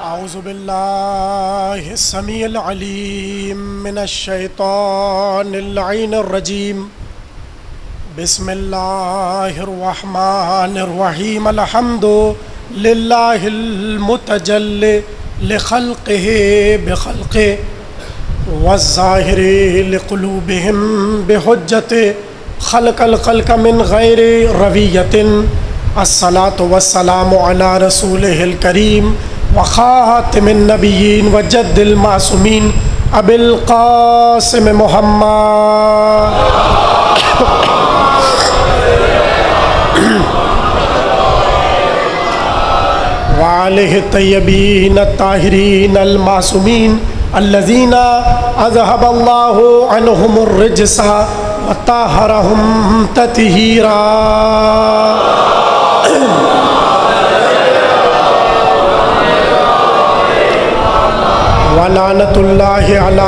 اعوذ باللہ السمیع العلیم من الشیطان اللعین الرجیم بسم اللہ الرحمن الرحیم الحمد للہ المتجلی لخلقہ بخلقہ والظاہر لقلوبہم بحجت خلق الخلق من غیر رویت الصلاة والسلام علی رسولہ الکریم وخاتم النبیین وجد المعصومین ابی القاسم محمد وآلہ الطیبین الطاہرین المعصومین الذین اذہب اللہ عنہم الرجس وطہرہم تطہیرا ولعنت اللہ علی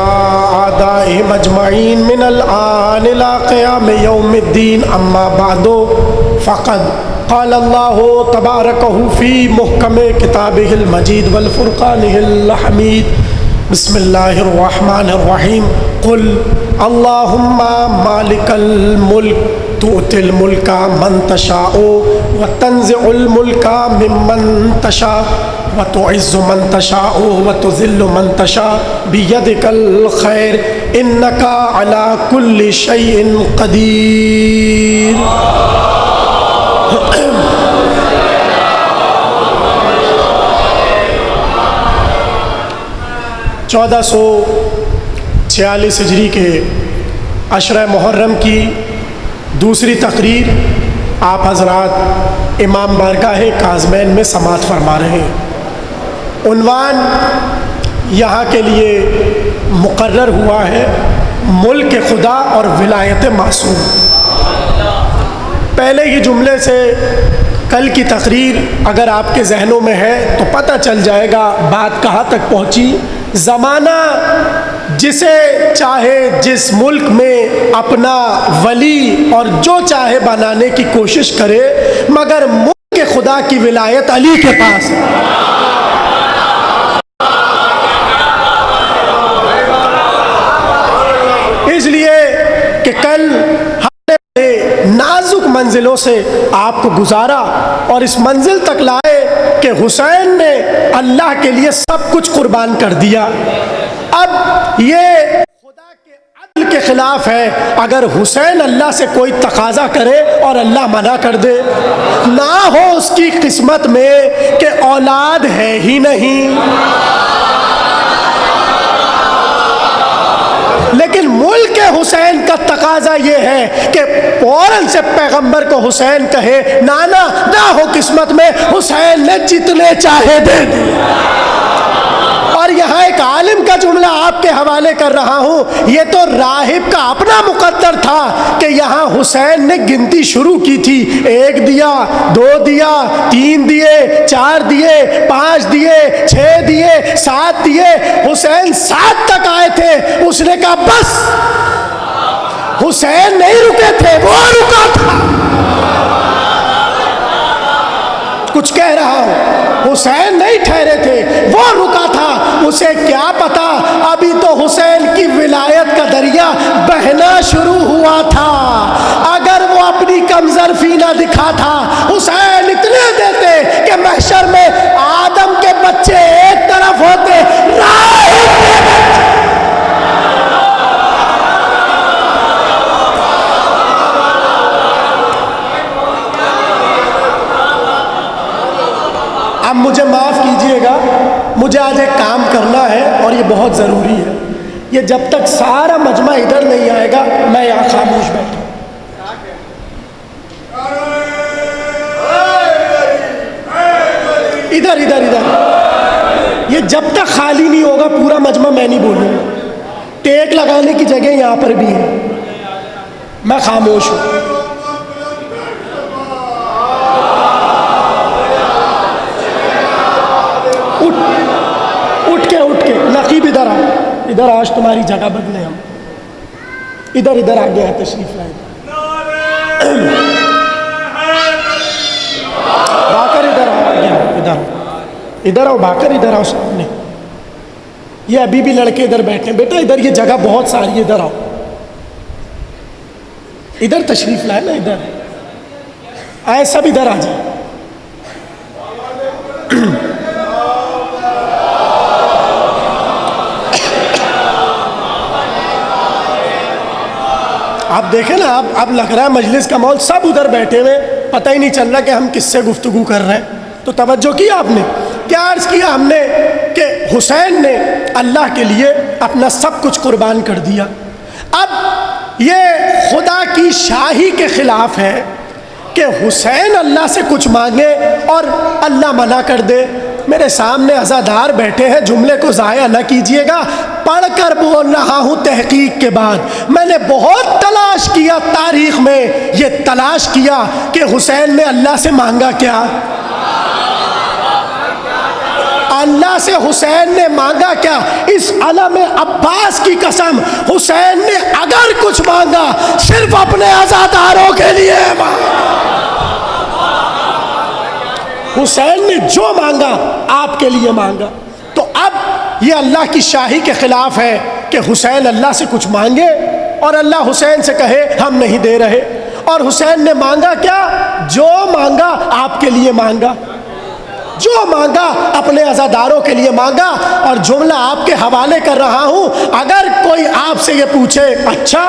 اعدائہم اجمعین من الآن الى قیام یوم الدین اما بعد فقد قال اللہ تبارکہ فی محکم کتابہ المجید والفرقانہ الحمید بسم اللہ الرحمن الرحیم قل اللہم مالک الملک تؤتی الملک من تشاء وتنزع الملک ممن تشاء وتعز من تشاء وتذل من تشاء بیدک الخیر انک علی کل شیء قدیر۔ 1446 ہجری کے عشرہ محرم کی دوسری تقریر آپ حضرات امام بارگاہ کاظمین میں سماعت فرما رہے ہیں۔ عنوان یہاں کے لیے مقرر ہوا ہے ملک خدا اور ولایت معصوم۔ پہلے ہی جملے سے کل کی تقریر اگر آپ کے ذہنوں میں ہے تو پتہ چل جائے گا بات کہاں تک پہنچی۔ زمانہ جسے چاہے جس ملک میں اپنا ولی اور جو چاہے بنانے کی کوشش کرے، مگر ملک خدا کی ولایت علی کے پاس ہے۔ اس لیے کہ کل ہم نے نازک منزلوں سے آپ کو گزارا اور اس منزل تک لائے کہ حسین نے اللہ کے لیے سب کچھ قربان کر دیا۔ اب یہ خدا کے عدل کے خلاف ہے اگر حسین اللہ سے کوئی تقاضا کرے اور اللہ منع کر دے، نہ ہو اس کی قسمت میں کہ اولاد ہے ہی نہیں، لیکن ملک حسین کا تقاضا یہ ہے کہ فوراً سے پیغمبر کو حسین کہے نانا نہ ہو قسمت میں، حسین نے جتنے چاہے دے دیے۔ اور یہاں ایک عالم کا جملہ آپ کے حوالے کر رہا ہوں، یہ تو راہب کا اپنا مقدر تھا کہ یہاں حسین نے گنتی شروع کی تھی، 1 دیا، 2 دیا، 3 دیے، 4 دیے، 5 دیے، 6 دیے، 7 دیے، حسین 7 تک آئے تھے۔ اس نے کہا بس، حسین نہیں رکے تھے، وہ رکا تھا۔ کچھ کہہ رہا ہوں، حسین نہیں ٹھہرے تھے، وہ رکا تھا۔ اسے کیا پتا ابھی تو حسین کی ولایت کا دریا بہنا شروع ہوا تھا۔ اگر وہ اپنی کمظرفی نہ دکھا تھا، حسین اتنے دیتے کہ محشر میں آدم کے بچے ایک طرف ہوتے، راہب کے بچے۔ اب مجھے معاف کیجئے گا، مجھے آج ایک کام کرنا ہے اور یہ بہت ضروری ہے۔ یہ جب تک سارا مجمع ادھر نہیں آئے گا میں یہاں خاموش بیٹھوں۔ ادھر ادھر ادھر، یہ جب تک خالی نہیں ہوگا پورا مجمع میں نہیں بولوں گا۔ ٹیک لگانے کی جگہ یہاں پر بھی ہے، میں خاموش ہوں۔ اٹھ کے نقیب ادھر آ، ادھر آج تمہاری جگہ بدلے، ہم ادھر آگے ہے، تشریف لائے۔ باقر ادھر ادھر آؤ بھاکر، ادھر آؤ سامنے. یہ ابھی بھی لڑکے ادھر بیٹھے ہیں. بیٹا ادھر یہ جگہ بہت ساری ہے، ادھر آؤ. ادھر تشریف لائے نا، ادھر آئے سب، ادھر آ جائیں. آپ دیکھیں نا، اب لگ رہا ہے مجلس کا ماحول، سب ادھر بیٹھے ہوئے، پتہ ہی نہیں چل رہا کہ ہم کس سے گفتگو کر رہے ہیں. تو توجہ کیا آپ نے؟ کیا عرض کیا ہم نے کہ حسین نے اللہ کے لیے اپنا سب کچھ قربان کر دیا. اب یہ خدا کی شاہی کے خلاف ہے کہ حسین اللہ سے کچھ مانگے اور اللہ منع کر دے. میرے سامنے عزادار بیٹھے ہیں، جملے کو ضائع نہ کیجئے گا، پڑھ کر بول رہا ہوں تحقیق کے بعد. میں نے بہت تلاش کیا، تاریخ میں یہ تلاش کیا کہ حسین نے اللہ سے مانگا کیا. اللہ سے حسین نے مانگا کیا؟ اس علم عباس کی قسم، حسین نے اگر کچھ مانگا صرف اپنے عزاداروں کے لیے مانگا. حسین نے جو مانگا آپ کے لیے مانگا. تو اب یہ اللہ کی شاہی کے خلاف ہے کہ حسین اللہ سے کچھ مانگے اور اللہ حسین سے کہے ہم نہیں دے رہے. اور حسین نے مانگا کیا؟ جو مانگا آپ کے لیے مانگا، جو مانگا اپنے عزاداروں کے لیے مانگا. اور جملہ آپ کے حوالے کر رہا ہوں، اگر کوئی آپ سے یہ پوچھے اچھا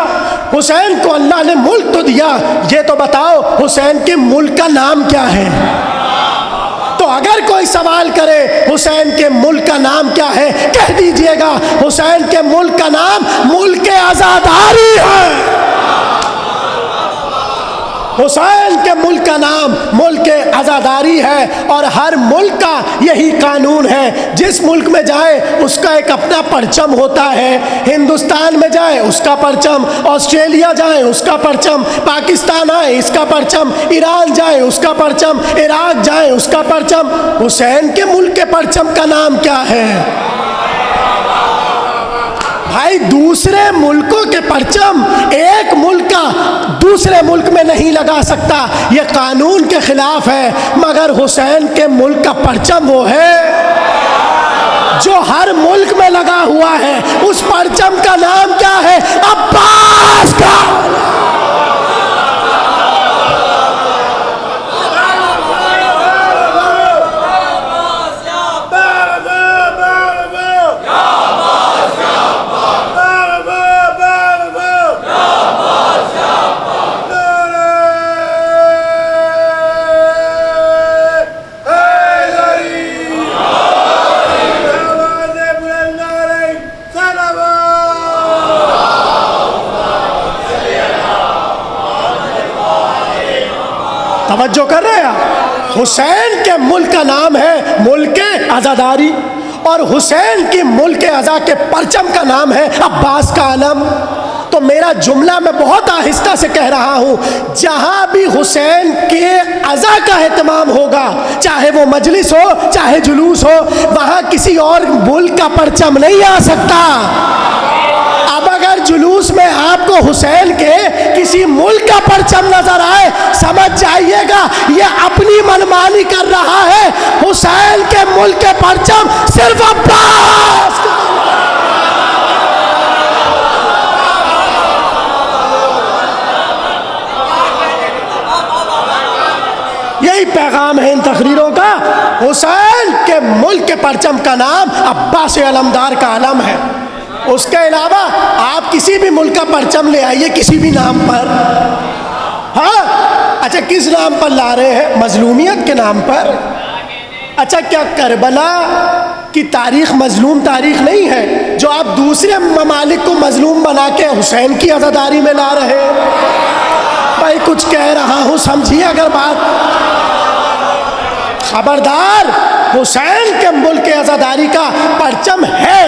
حسین کو اللہ نے ملک تو دیا، یہ تو بتاؤ حسین کے ملک کا نام کیا ہے؟ تو اگر کوئی سوال کرے حسین کے ملک کا نام کیا ہے، کہہ دیجئے گا حسین کے ملک کا نام ملک عزاداری ہے. حسین کے ملک کا نام ملک عزاداری ہے. اور ہر ملک کا یہی قانون ہے، جس ملک میں جائے اس کا ایک اپنا پرچم ہوتا ہے. ہندوستان میں جائے اس کا پرچم، آسٹریلیا جائے اس کا پرچم، پاکستان آئے اس کا پرچم، ایران جائے اس کا پرچم، عراق جائے اس کا پرچم. حسین کے ملک کے پرچم کا نام کیا ہے؟ بھائی دوسرے ملکوں کے پرچم ایک ملک کا دوسرے ملک میں نہیں لگا سکتا، یہ قانون کے خلاف ہے. مگر حسین کے ملک کا پرچم وہ ہے جو ہر ملک میں لگا ہوا ہے. اس پرچم کا نام کیا ہے؟ عباس کا. توجہ کر رہے ہیں؟ حسین کے ملک کا نام ہے ملک عزاداری، اور حسین کی ملک عزا کے پرچم کا نام ہے عباس کا علم. تو میرا جملہ میں بہت آہستہ سے کہہ رہا ہوں، جہاں بھی حسین کے عزا کا اہتمام ہوگا، چاہے وہ مجلس ہو چاہے جلوس ہو، وہاں کسی اور ملک کا پرچم نہیں آ سکتا. اب اگر جلوس میں آپ کو حسین کے کسی ملک کا پرچم نظر آئے، سمجھ جائیے گا یہ اپنی منمانی کر رہا ہے. حسین کے ملک کے پرچم صرف عباس. یہی پیغام ہے ان تقریروں کا. حسین کے ملک کے پرچم کا نام عباس علمدار کا علم ہے. اس کے علاوہ آپ کسی بھی ملک کا پرچم لے آئیے کسی بھی نام پر. ہاں اچھا کس نام پر لا رہے ہیں؟ مظلومیت کے نام پر. اچھا کیا کربلا کی تاریخ مظلوم تاریخ نہیں ہے جو آپ دوسرے ممالک کو مظلوم بنا کے حسین کی عزاداری میں لا رہے ہیں؟ بھائی کچھ کہہ رہا ہوں سمجھیے اگر بات. خبردار، حسین کے ملک کے عزاداری کا پرچم ہے.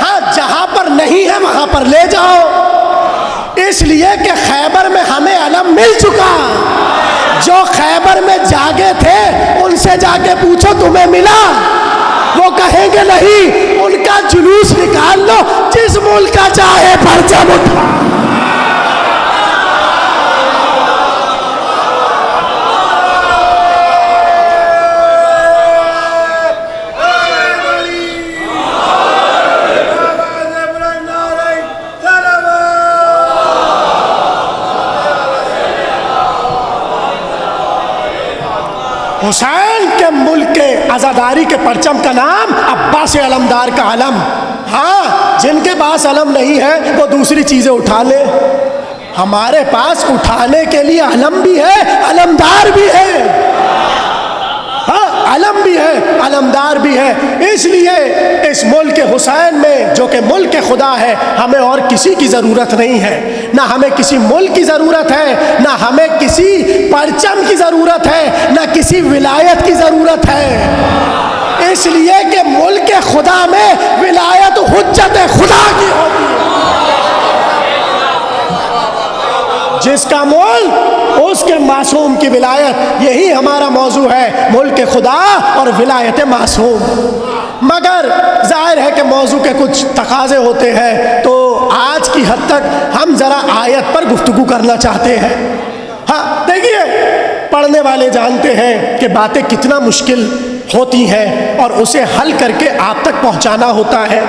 ہاں جہاں پر نہیں ہے وہاں پر لے جاؤ، اس لیے کہ خیبر میں ہمیں علم مل چکا. جو خیبر میں جاگے تھے ان سے جا کے پوچھو تمہیں ملا، وہ کہیں گے نہیں. ان کا جلوس نکال لو، جس ملک کا چاہے پرچم اٹھا. حسین کے ملک کے آزاداری کے پرچم کا نام عباس علمدار کا علم. ہاں جن کے پاس علم نہیں ہے وہ دوسری چیزیں اٹھا لے. ہمارے پاس اٹھانے کے لیے علم بھی ہے, علمدار بھی ہے. ہاں علم بھی ہے, علمدار بھی ہے. اس لیے اس ملک حسین میں جو کہ ملک خدا ہے, ہمیں اور کسی کی ضرورت نہیں ہے. نہ ہمیں کسی ملک کی ضرورت ہے, نہ ہمیں کسی پرچم کی ضرورت ہے, نہ کسی ولایت کی ضرورت ہے. اس لیے کہ ملک خدا میں ولایت حجت خدا کی ہوتی ہے. جس کا ملک اس کے معصوم کی ولایت. یہی ہمارا موضوع ہے, ملک خدا اور ولایت معصوم. مگر ظاہر ہے کہ موضوع کے کچھ تقاضے ہوتے ہیں, تو آج کی حد تک ہم ذرا آیت پر گفتگو کرنا چاہتے ہیں. ہاں دیکھیے, پڑھنے والے جانتے ہیں کہ باتیں کتنا مشکل ہوتی ہیں اور اسے حل کر کے آپ تک پہنچانا ہوتا ہے.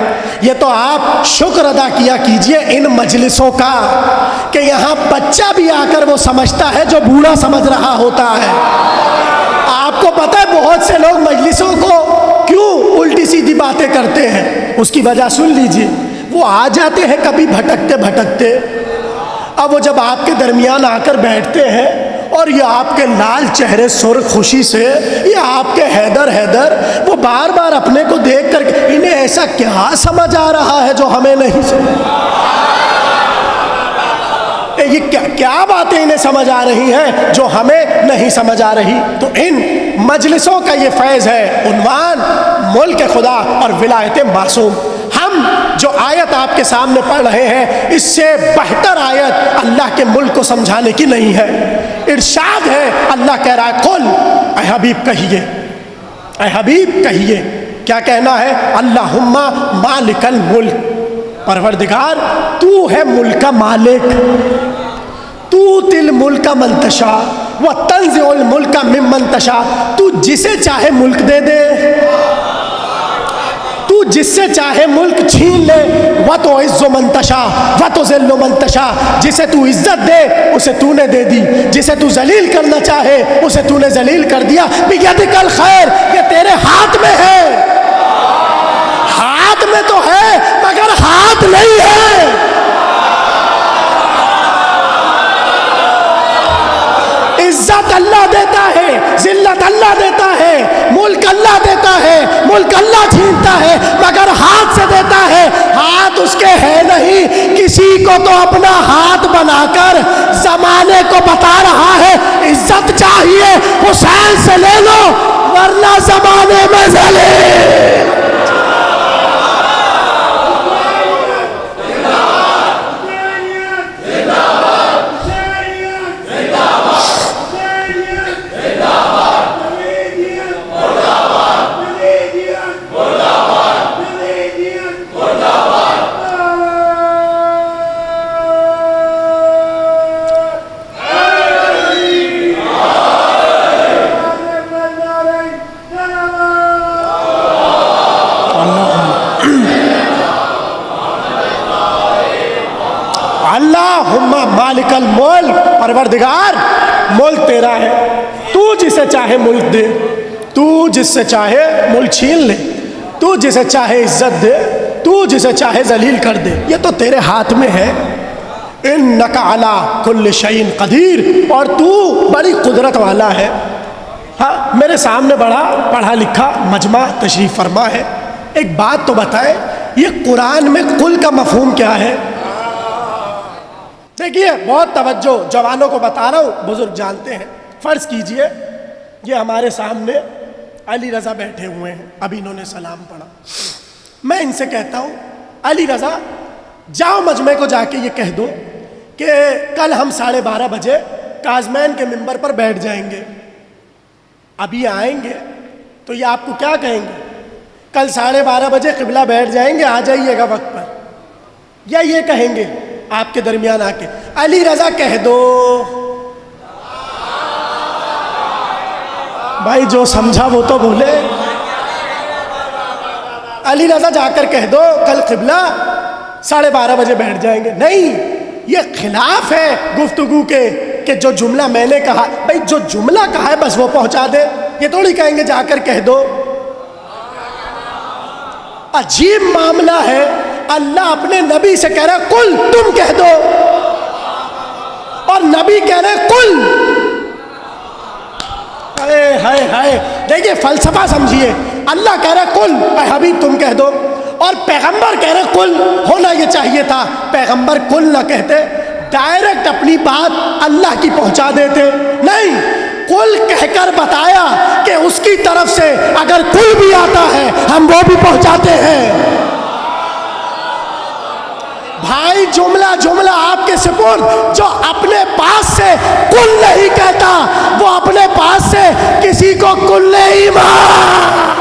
یہ تو آپ شکر ادا کیا کیجئے ان مجلسوں کا کہ یہاں بچہ بھی آ کر وہ سمجھتا ہے جو بوڑھا سمجھ رہا ہوتا ہے. آپ کو پتہ ہے بہت سے لوگ مجلسوں کو کیوں الٹی سیدھی باتیں کرتے ہیں, اس کی وجہ سن لیجئے. وہ آ جاتے ہیں کبھی بھٹکتے بھٹکتے, اب وہ جب آپ کے درمیان آ کر بیٹھتے ہیں اور یہ آپ کے لال چہرے سرخ خوشی سے, یہ آپ کے حیدر حیدر, وہ بار بار اپنے کو دیکھ کر انہیں ایسا کیا سمجھ آ رہا ہے جو ہمیں نہیں سمجھ, یہ کیا باتیں انہیں سمجھ آ رہی ہیں جو ہمیں نہیں سمجھ آ رہی. تو ان مجلسوں کا یہ فیض ہے, عنوان ملک خدا اور ولایت معصوم. ہم جو آیت آپ کے سامنے پڑھ رہے ہیں, اس سے بہتر آیت اللہ کے ملک کو سمجھانے کی نہیں ہے. ارشاد ہے, اللہ کہہ رہا ہے, قل, اے حبیب کہیے, اے حبیب کہیے. کیا کہنا ہے؟ اللہم مالک الملک, پروردگار تو ہے ملک کا مالک. توتی الملک من تشاء وتنزع الملک ممن تشاء, تو جسے چاہے ملک دے دے, تو جس سے چاہے ملک چھین لے. وتعز من تشاء وتذل من تشاء, جسے تو عزت دے اسے تو نے دے دی, جسے تو ذلیل کرنا چاہے اسے تو نے ذلیل کر دیا. بیدک الخیر, یہ تیرے ہاتھ میں ہے. ہاتھ میں تو ہے مگر ہاتھ نہیں ہے. عزت اللہ دیتا ہے, ذلت اللہ دیتا ہے, ملک اللہ دیتا ہے, ملک اللہ چھینتا ہے, مگر ہاتھ سے دیتا ہے. ہاتھ اس کے ہے نہیں, کسی کو تو اپنا ہاتھ بنا کر زمانے کو بتا رہا ہے عزت چاہیے حسین سے لے لو ورنہ زمانے میں ذلیل. اللہم مالک الملک, پروردگار ملک تیرا ہے, تو جسے چاہے ملک دے, تو جس سے چاہے ملک چھین لے, تو جسے چاہے عزت دے, تو جسے چاہے ذلیل کر دے. یہ تو تیرے ہاتھ میں ہے. انک علی کل شیء قدیر, اور تو بڑی قدرت والا ہے. ہاں میرے سامنے بڑا پڑھا لکھا مجمع تشریف فرما ہے. ایک بات تو بتائے, یہ قرآن میں کل کا مفہوم کیا ہے؟ دیکھیے بہت توجہ, جوانوں کو بتا رہا ہوں, بزرگ جانتے ہیں. فرض کیجئے یہ ہمارے سامنے علی رضا بیٹھے ہوئے ہیں, ابھی انہوں نے سلام پڑھا. میں ان سے کہتا ہوں علی رضا جاؤ مجمع کو جا کے یہ کہہ دو کہ کل ہم 12:30 بجے کاظمین کے منبر پر بیٹھ جائیں گے. ابھی آئیں گے تو یہ آپ کو کیا کہیں گے؟ کل 12:30 بجے قبلہ بیٹھ جائیں گے, آ جائیے گا وقت پر. یا یہ کہیں گے آپ کے درمیان آ کے علی رضا کہہ دو. بھائی جو سمجھا وہ تو بولے. علی رضا جا کر کہہ دو کل قبلہ 12:30 بجے بیٹھ جائیں گے. نہیں, یہ خلاف ہے گفتگو کے کہ جو جملہ میں نے کہا. بھائی جو جملہ کہا ہے بس وہ پہنچا دے. یہ تھوڑی کہیں گے جا کر کہہ دو. عجیب معاملہ ہے, اللہ اپنے نبی سے کہہ رہا ہے کل تم کہہ دو, اور نبی کہہ رہے کل. ہائے ہائے, دیکھیے فلسفہ سمجھیے. اللہ کہہ رہا ہے کل, اے حبیب تم کہہ دو, اور پیغمبر کہہ رہے کل. ہونا یہ چاہیے تھا پیغمبر کل نہ کہتے, ڈائریکٹ اپنی بات اللہ کی پہنچا دیتے. نہیں, کل کہہ کر بتایا کہ اس کی طرف سے اگر کل بھی آتا ہے ہم وہ بھی پہنچاتے ہیں. بھائی جملہ جملہ آپ کے سپرد, جو اپنے پاس سے کل نہیں کہتا وہ اپنے پاس سے کسی کو کل نہیں مار.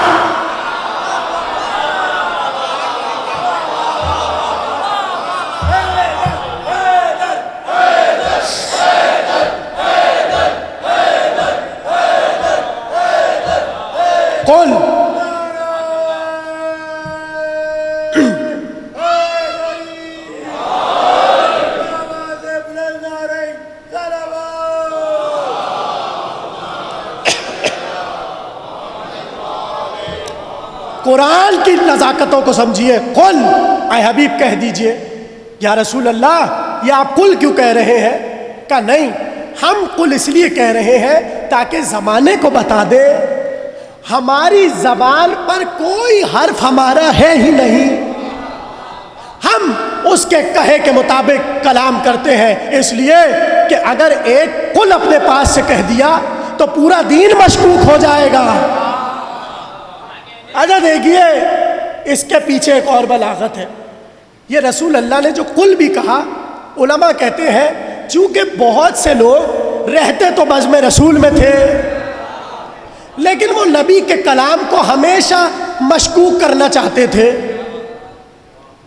کل قرآن کی نزاکتوں کو سمجھیے. قل, اے حبیب کہہ دیجئے. یا رسول اللہ یہ آپ قل کیوں کہہ رہے ہیں؟ کہا نہیں, ہم قل اس لیے کہہ رہے ہیں تاکہ زمانے کو بتا دے ہماری زبان پر کوئی حرف ہمارا ہے ہی نہیں, ہم اس کے کہے کے مطابق کلام کرتے ہیں. اس لیے کہ اگر ایک قل اپنے پاس سے کہہ دیا تو پورا دین مشکوک ہو جائے گا. اچھا دیکھیے اس کے پیچھے ایک اور بلاغت ہے. یہ رسول اللہ نے جو قل بھی کہا, علماء کہتے ہیں چونکہ بہت سے لوگ رہتے تو بزم رسول میں تھے لیکن وہ نبی کے کلام کو ہمیشہ مشکوک کرنا چاہتے تھے.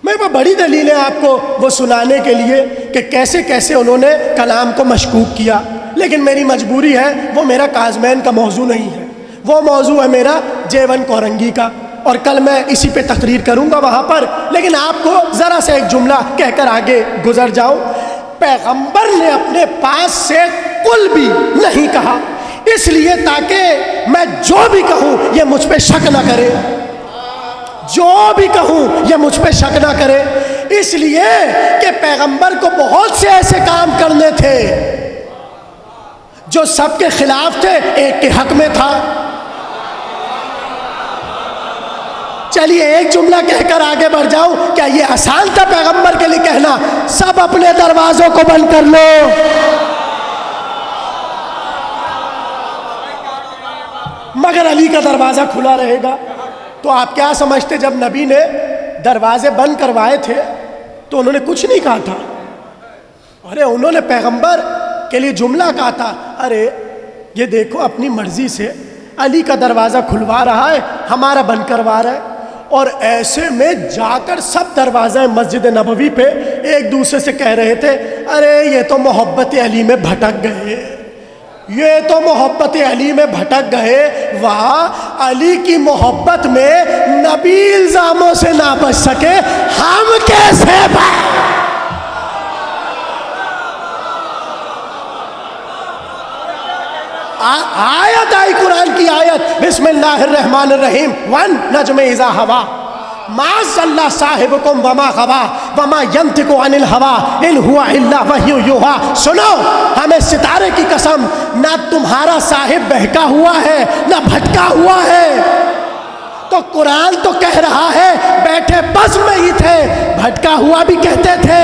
میں وہ بڑی دلیل ہے آپ کو وہ سنانے کے لیے کہ کیسے کیسے انہوں نے کلام کو مشکوک کیا, لیکن میری مجبوری ہے, وہ میرا کازمین کا موضوع نہیں ہے, وہ موضوع ہے میرا جیون کورنگی کا, اور کل میں اسی پہ تقریر کروں گا وہاں پر. لیکن آپ کو ذرا سے ایک جملہ کہہ کر آگے گزر جاؤں. پیغمبر نے اپنے پاس سے کل بھی نہیں کہا, اس لیے تاکہ میں جو بھی کہوں یہ مجھ پہ شک نہ کرے, جو بھی کہوں یہ مجھ پہ شک نہ کرے. اس لیے کہ پیغمبر کو بہت سے ایسے کام کرنے تھے جو سب کے خلاف تھے, ایک کے حق میں تھا. چلیے ایک جملہ کہہ کر آگے بڑھ جاؤں. کیا یہ آسان تھا پیغمبر کے لیے کہنا سب اپنے دروازوں کو بند کر لو؟ مگر علی کا دروازہ کھلا رہے گا. تو آپ کیا سمجھتے جب نبی نے دروازے بند کروائے تھے تو انہوں نے کچھ نہیں کہا تھا؟ ارے انہوں نے پیغمبر کے لیے جملہ کہا تھا, ارے یہ دیکھو اپنی مرضی سے علی کا دروازہ کھلوا رہا ہے, ہمارا بند کروا رہا ہے. اور ایسے میں جا کر سب دروازہ مسجد نبوی پہ ایک دوسرے سے کہہ رہے تھے ارے یہ تو محبت علی میں بھٹک گئے, یہ تو محبت علی میں بھٹک گئے. واہ, علی کی محبت میں نبی الزاموں سے نہ بچ سکے, ہم کیسے آیت آئی قرآن کی آیت, بسم اللہ الرحمن الرحیم, ون نجم اذا ہوا ما ضل صاحبکم وما غوا وما ینطق عن الہوا ان ہوا الا وحی یوحا. سنو ہمیں ستارے کی قسم, نہ تمہارا صاحب بہکا ہوا ہے نہ بھٹکا ہوا ہے. تو قرآن تو کہہ رہا ہے بیٹھے بس میں ہی تھے, بھٹکا ہوا بھی کہتے تھے,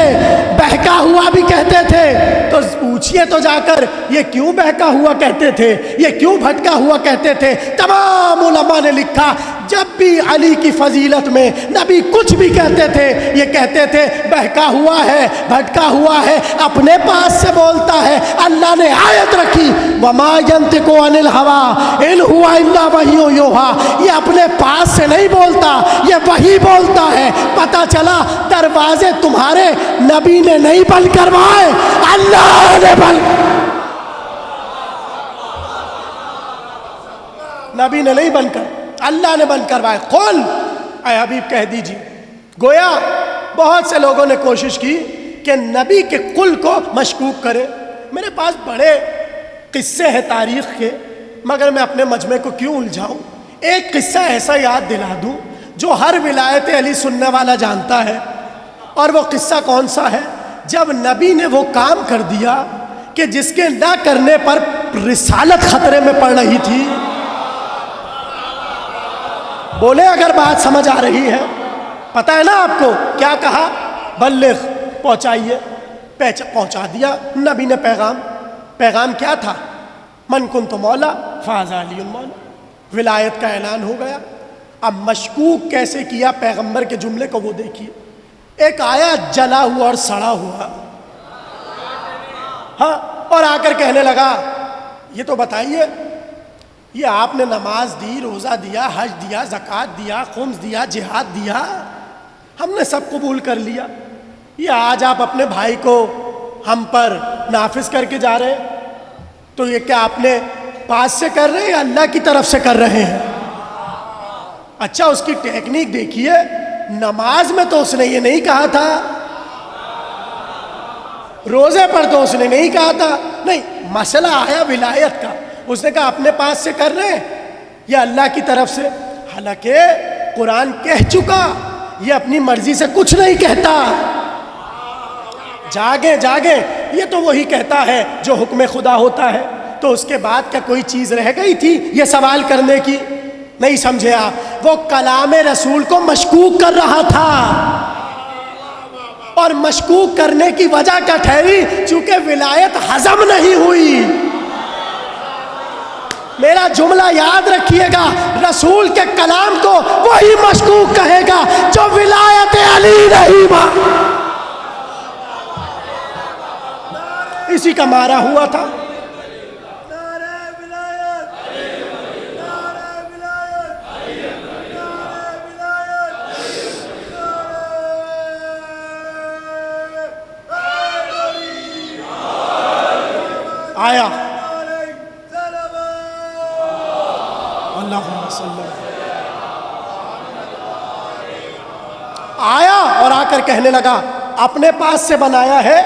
بہکا ہوا بھی کہتے تھے. تو پوچھئے تو جا کر یہ کیوں بہکا ہوا کہتے تھے, یہ کیوں بھٹکا ہوا کہتے تھے؟ تمام علماء نے لکھا جب بھی علی کی فضیلت میں نبی کچھ بھی کہتے تھے یہ کہتے تھے بہکا ہوا ہے, بھٹکا ہوا ہے, اپنے پاس سے بولتا ہے. اللہ نے آیت رکھی وما ینطق عن الہوا ان ہوا الا وحی یوحا, یہ اپنے پاس سے نہیں بولتا, یہ وحی بولتا ہے. پتہ چلا دروازے تمہارے نبی نے نہیں بند کروائے, اللہ نے بند, نبی نے نہیں بند کر, اللہ نے بند کروائے. قل, اے حبیب کہہ دیجیے. گویا بہت سے لوگوں نے کوشش کی کہ نبی کے قل کو مشکوک کرے. میرے پاس بڑے قصے ہیں تاریخ کے, مگر میں اپنے مجمع کو کیوں الجھاؤں، ایک قصہ ایسا یاد دلا دوں جو ہر ولایت علی سننے والا جانتا ہے۔ اور وہ قصہ کون سا ہے؟ جب نبی نے وہ کام کر دیا کہ جس کے نہ کرنے پر رسالت خطرے میں پڑ رہی تھی۔ بولے اگر بات سمجھ آ رہی ہے۔ پتہ ہے نا آپ کو کیا کہا؟ بلغ، پہنچائیے۔ پہنچا دیا نبی نے پیغام کیا تھا؟ من کنت مولا فہذا علی مولا، ولایت کا اعلان ہو گیا۔ اب مشکوک کیسے کیا پیغمبر کے جملے کو وہ دیکھیے۔ ایک آیا جلا ہوا اور سڑا ہوا، ہاں، اور آ کر کہنے لگا یہ تو بتائیے، یہ آپ نے نماز دی، روزہ دیا، حج دیا، زکوٰۃ دیا، خمس دیا، جہاد دیا، ہم نے سب قبول کر لیا، یہ آج آپ اپنے بھائی کو ہم پر نافذ کر کے جا رہے ہیں، تو یہ کیا آپ نے پاس سے کر رہے ہیں یا اللہ کی طرف سے کر رہے ہیں؟ اچھا اس کی ٹیکنیک دیکھیے، نماز میں تو اس نے یہ نہیں کہا تھا، روزے پر تو اس نے نہیں کہا تھا، نہیں، مسئلہ آیا ولایت کا، اس نے کہا اپنے پاس سے کر رہے ہیں یا اللہ کی طرف سے، حالانکہ قرآن کہہ چکا یہ اپنی مرضی سے کچھ نہیں کہتا۔ جاگیں، یہ تو وہی کہتا ہے جو حکم خدا ہوتا ہے، تو اس کے بعد کیا کوئی چیز رہ گئی تھی یہ سوال کرنے کی؟ نہیں سمجھے آپ، وہ کلام رسول کو مشکوک کر رہا تھا، اور مشکوک کرنے کی وجہ کیا ٹھہری؟ چونکہ ولایت ہضم نہیں ہوئی۔ میرا جملہ یاد رکھیے گا، رسول کے کلام کو وہی مشکوک کہے گا جو ولایت علی نہیں مانی۔ اسی کا مارا ہوا تھا۔ آیا اللہم صلی، آیا اور آ کر کہنے لگا اپنے پاس سے بنایا ہے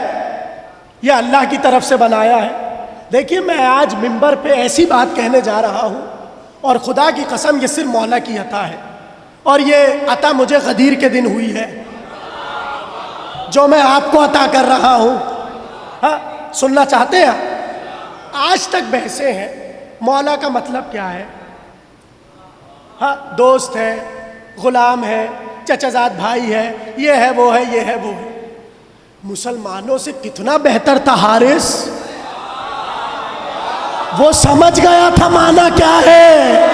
یا اللہ کی طرف سے بنایا ہے؟ دیکھیے میں آج منبر پہ ایسی بات کہنے جا رہا ہوں، اور خدا کی قسم یہ صرف مولا کی عطا ہے، اور یہ عطا مجھے غدیر کے دن ہوئی ہے جو میں آپ کو عطا کر رہا ہوں۔ ہاں سننا چاہتے ہیں؟ آج تک بحثیں ہیں مولا کا مطلب کیا ہے، ہاں دوست ہے، غلام ہے، چچا زاد بھائی ہے، یہ ہے وہ ہے، یہ ہے وہ ہے۔ مسلمانوں سے کتنا بہتر تھا حارث، وہ سمجھ گیا تھا معنی کیا ہے۔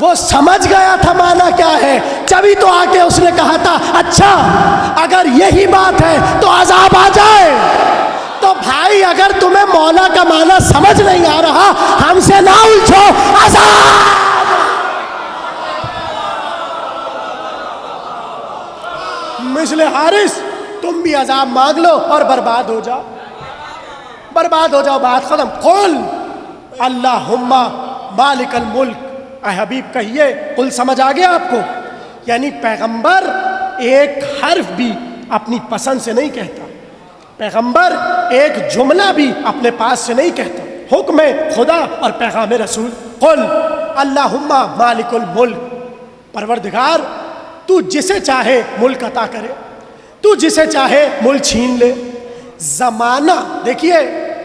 وہ سمجھ گیا تھا معنی کیا ہے، جبھی تو آ کے اس نے کہا تھا اچھا اگر یہی بات ہے تو عذاب آ جائے۔ تو بھائی اگر تمہیں مولا کا معنی سمجھ نہیں آ رہا ہم سے نہ الجھو، عذاب۔ مثل حارث تم بھی عذاب مانگ لو اور برباد ہو جاؤ، برباد ہو جاؤ، بات ختم۔ قل اللہم مالک الملک، اے حبیب کہیے قل، سمجھ آ گیا آپ کو؟ یعنی پیغمبر ایک حرف بھی اپنی پسند سے نہیں کہتا، پیغمبر ایک جملہ بھی اپنے پاس سے نہیں کہتا، حکم خدا اور پیغام رسول۔ قل اللہم مالک الملک، پروردگار تو جسے چاہے ملک عطا کرے، تو جسے چاہے ملک چھین لے۔ زمانہ دیکھیے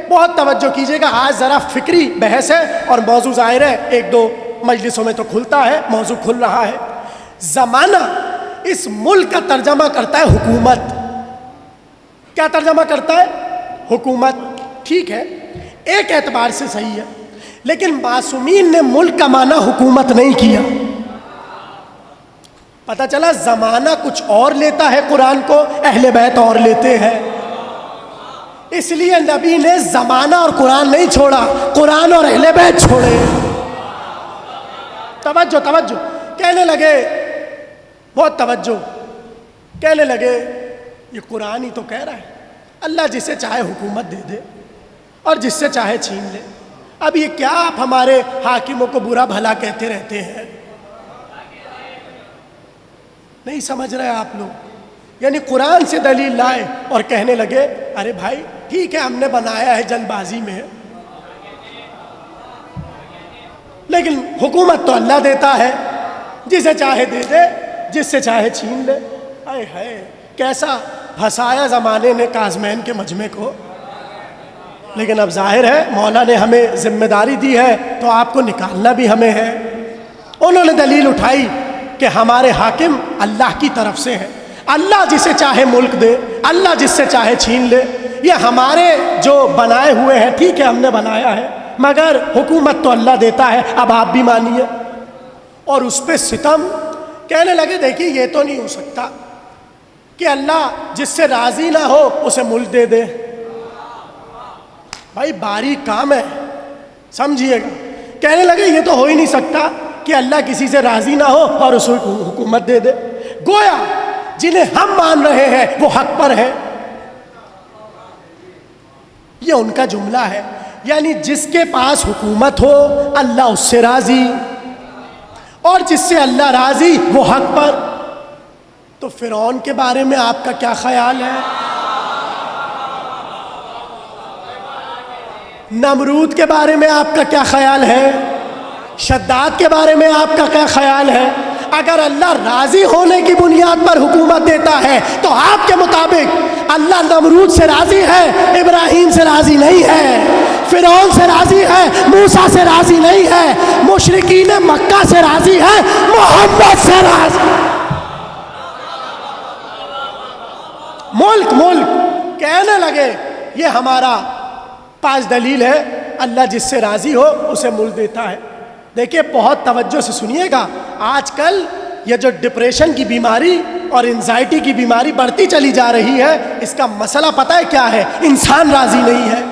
بہت توجہ کیجئے گا، آج ذرا فکری بحث ہے اور موضوع ظاہر ہے ایک دو مجلسوں میں تو کھلتا ہے، موضوع کھل رہا ہے۔ زمانہ اس ملک کا ترجمہ کرتا ہے حکومت۔ کیا ترجمہ کرتا ہے؟ حکومت۔ ٹھیک ہے، ایک اعتبار سے صحیح ہے، لیکن معصومین نے ملک کا معنی حکومت نہیں کیا۔ پتہ چلا زمانہ کچھ اور لیتا ہے قرآن کو، اہل بیت اور لیتے ہیں، اس لیے نبی نے زمانہ اور قرآن نہیں چھوڑا، قرآن اور اہل بیت چھوڑے۔ توجہ توجہ، کہنے لگے بہت توجہ، کہنے لگے یہ قرآن ہی تو کہہ رہا ہے اللہ جسے چاہے حکومت دے دے اور جس سے چاہے چھین لے، اب یہ کیا آپ ہمارے حاکموں کو برا بھلا کہتے رہتے ہیں؟ نہیں سمجھ رہے آپ لوگ؟ یعنی قرآن سے دلیل لائے اور کہنے لگے ارے بھائی ٹھیک ہے ہم نے بنایا ہے جلد بازی میں، لیکن حکومت تو اللہ دیتا ہے، جسے چاہے دے دے جس سے چاہے چھین لے۔ ہائے ہائے کیسا ہنسایا زمانے نے کاظمین کے مجمع کو، لیکن اب ظاہر ہے مولا نے ہمیں ذمہ داری دی ہے تو آپ کو نکالنا بھی ہمیں ہے۔ انہوں نے دلیل اٹھائی کہ ہمارے حاکم اللہ کی طرف سے ہے، اللہ جسے چاہے ملک دے، اللہ جس سے چاہے چھین لے، یہ ہمارے جو بنائے ہوئے ہیں، ٹھیک ہے ہم نے بنایا ہے مگر حکومت تو اللہ دیتا ہے، اب آپ بھی مانیے۔ اور اس پہ ستم، کہنے لگے دیکھیے یہ تو نہیں ہو سکتا کہ اللہ جس سے راضی نہ ہو اسے ملک دے دے۔ بھائی باریک کام ہے، سمجھیے گا۔ کہنے لگے یہ تو ہو ہی نہیں سکتا کہ اللہ کسی سے راضی نہ ہو اور اسے حکومت دے دے، گویا جنہیں ہم مان رہے ہیں وہ حق پر ہے۔ یہ ان کا جملہ ہے، یعنی جس کے پاس حکومت ہو اللہ اس سے راضی، اور جس سے اللہ راضی وہ حق پر۔ تو فرعون کے بارے میں آپ کا کیا خیال ہے؟ نمرود کے بارے میں آپ کا کیا خیال ہے؟ شداد کے بارے میں آپ کا کیا خیال ہے؟ اگر اللہ راضی ہونے کی بنیاد پر حکومت دیتا ہے تو آپ کے مطابق اللہ نمرود سے راضی ہے، ابراہیم سے راضی نہیں ہے، فرعون سے راضی ہے، موسیٰ سے راضی نہیں ہے، مشرکین مکہ سے راضی ہے، محمد سے راضی۔ ملک کہنے لگے یہ ہمارا پاس دلیل ہے، اللہ جس سے راضی ہو اسے ملک دیتا ہے۔ دیکھیے بہت توجہ سے سنیے گا، آج کل یہ جو ڈپریشن کی بیماری اور انزائٹی کی بیماری بڑھتی چلی جا رہی ہے، اس کا مسئلہ پتہ ہے کیا ہے؟ انسان راضی نہیں ہے۔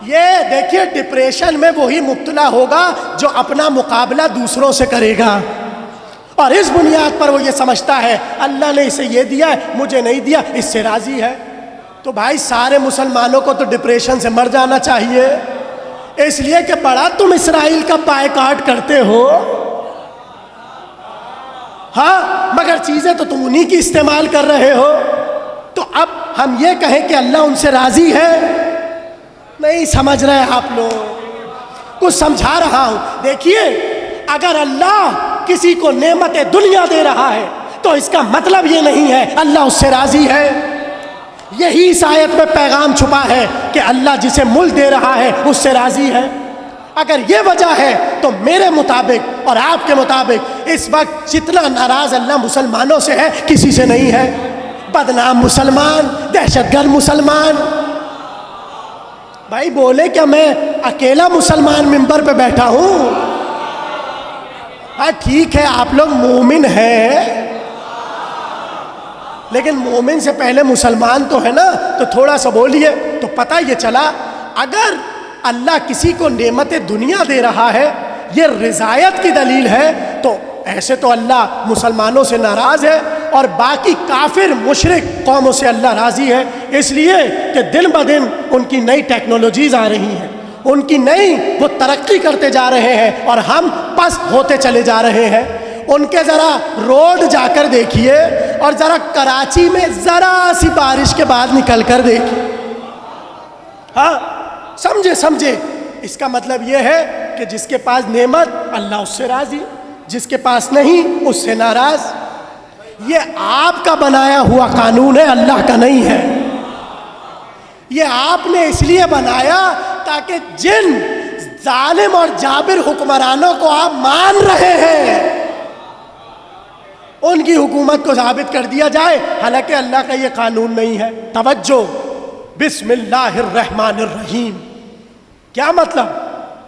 یہ دیکھیے ڈپریشن میں وہی مبتلا ہوگا جو اپنا مقابلہ دوسروں سے کرے گا، اور اس بنیاد پر وہ یہ سمجھتا ہے اللہ نے اسے یہ دیا ہے مجھے نہیں دیا، اس سے راضی ہے۔ تو بھائی سارے مسلمانوں کو تو ڈپریشن سے مر جانا چاہیے، اس لیے کہ بڑا تم اسرائیل کا بائیکاٹ کرتے ہو، ہاں مگر چیزیں تو تم انہی کی استعمال کر رہے ہو۔ تو اب ہم یہ کہیں کہ اللہ ان سے راضی ہے؟ نہیں سمجھ رہے آپ لوگ، کچھ سمجھا رہا ہوں۔ دیکھیے اگر اللہ کسی کو نعمت دنیا دے رہا ہے تو اس کا مطلب یہ نہیں ہے اللہ اس سے راضی ہے۔ یہی اس آیت میں پیغام چھپا ہے کہ اللہ جسے ملک دے رہا ہے اس سے راضی ہے۔ اگر یہ وجہ ہے تو میرے مطابق اور آپ کے مطابق اس وقت جتنا ناراض اللہ مسلمانوں سے ہے کسی سے نہیں ہے۔ بدنام مسلمان، دہشت گرد مسلمان، بھائی بولے کیا میں اکیلا مسلمان ممبر پہ بیٹھا ہوں؟ ہاں ٹھیک ہے آپ لوگ مومن ہیں، لیکن مومن سے پہلے مسلمان تو ہے نا، تو تھوڑا سا بولیے تو پتہ یہ چلا اگر اللہ کسی کو نعمت دنیا دے رہا ہے یہ رضایت کی دلیل ہے، تو ایسے تو اللہ مسلمانوں سے ناراض ہے اور باقی کافر مشرک قوموں سے اللہ راضی ہے، اس لیے کہ دن بدن ان کی نئی ٹیکنالوجیز آ رہی ہیں، ان کی نئی وہ ترقی کرتے جا رہے ہیں اور ہم پست ہوتے چلے جا رہے ہیں۔ ان کے ذرا روڈ جا کر دیکھیے اور ذرا کراچی میں ذرا سی بارش کے بعد نکل کر دیکھیے، ہاں سمجھے۔ اس کا مطلب یہ ہے کہ جس کے پاس نعمت اللہ اس سے راضی، جس کے پاس نہیں اس سے ناراض۔ یہ آپ کا بنایا ہوا قانون ہے، اللہ کا نہیں ہے۔ یہ آپ نے اس لیے بنایا تاکہ جن ظالم اور جابر حکمرانوں کو آپ مان رہے ہیں ان کی حکومت کو ثابت کر دیا جائے، حالانکہ اللہ کا یہ قانون نہیں ہے۔ توجہ، بسم اللہ الرحمن الرحیم، کیا مطلب؟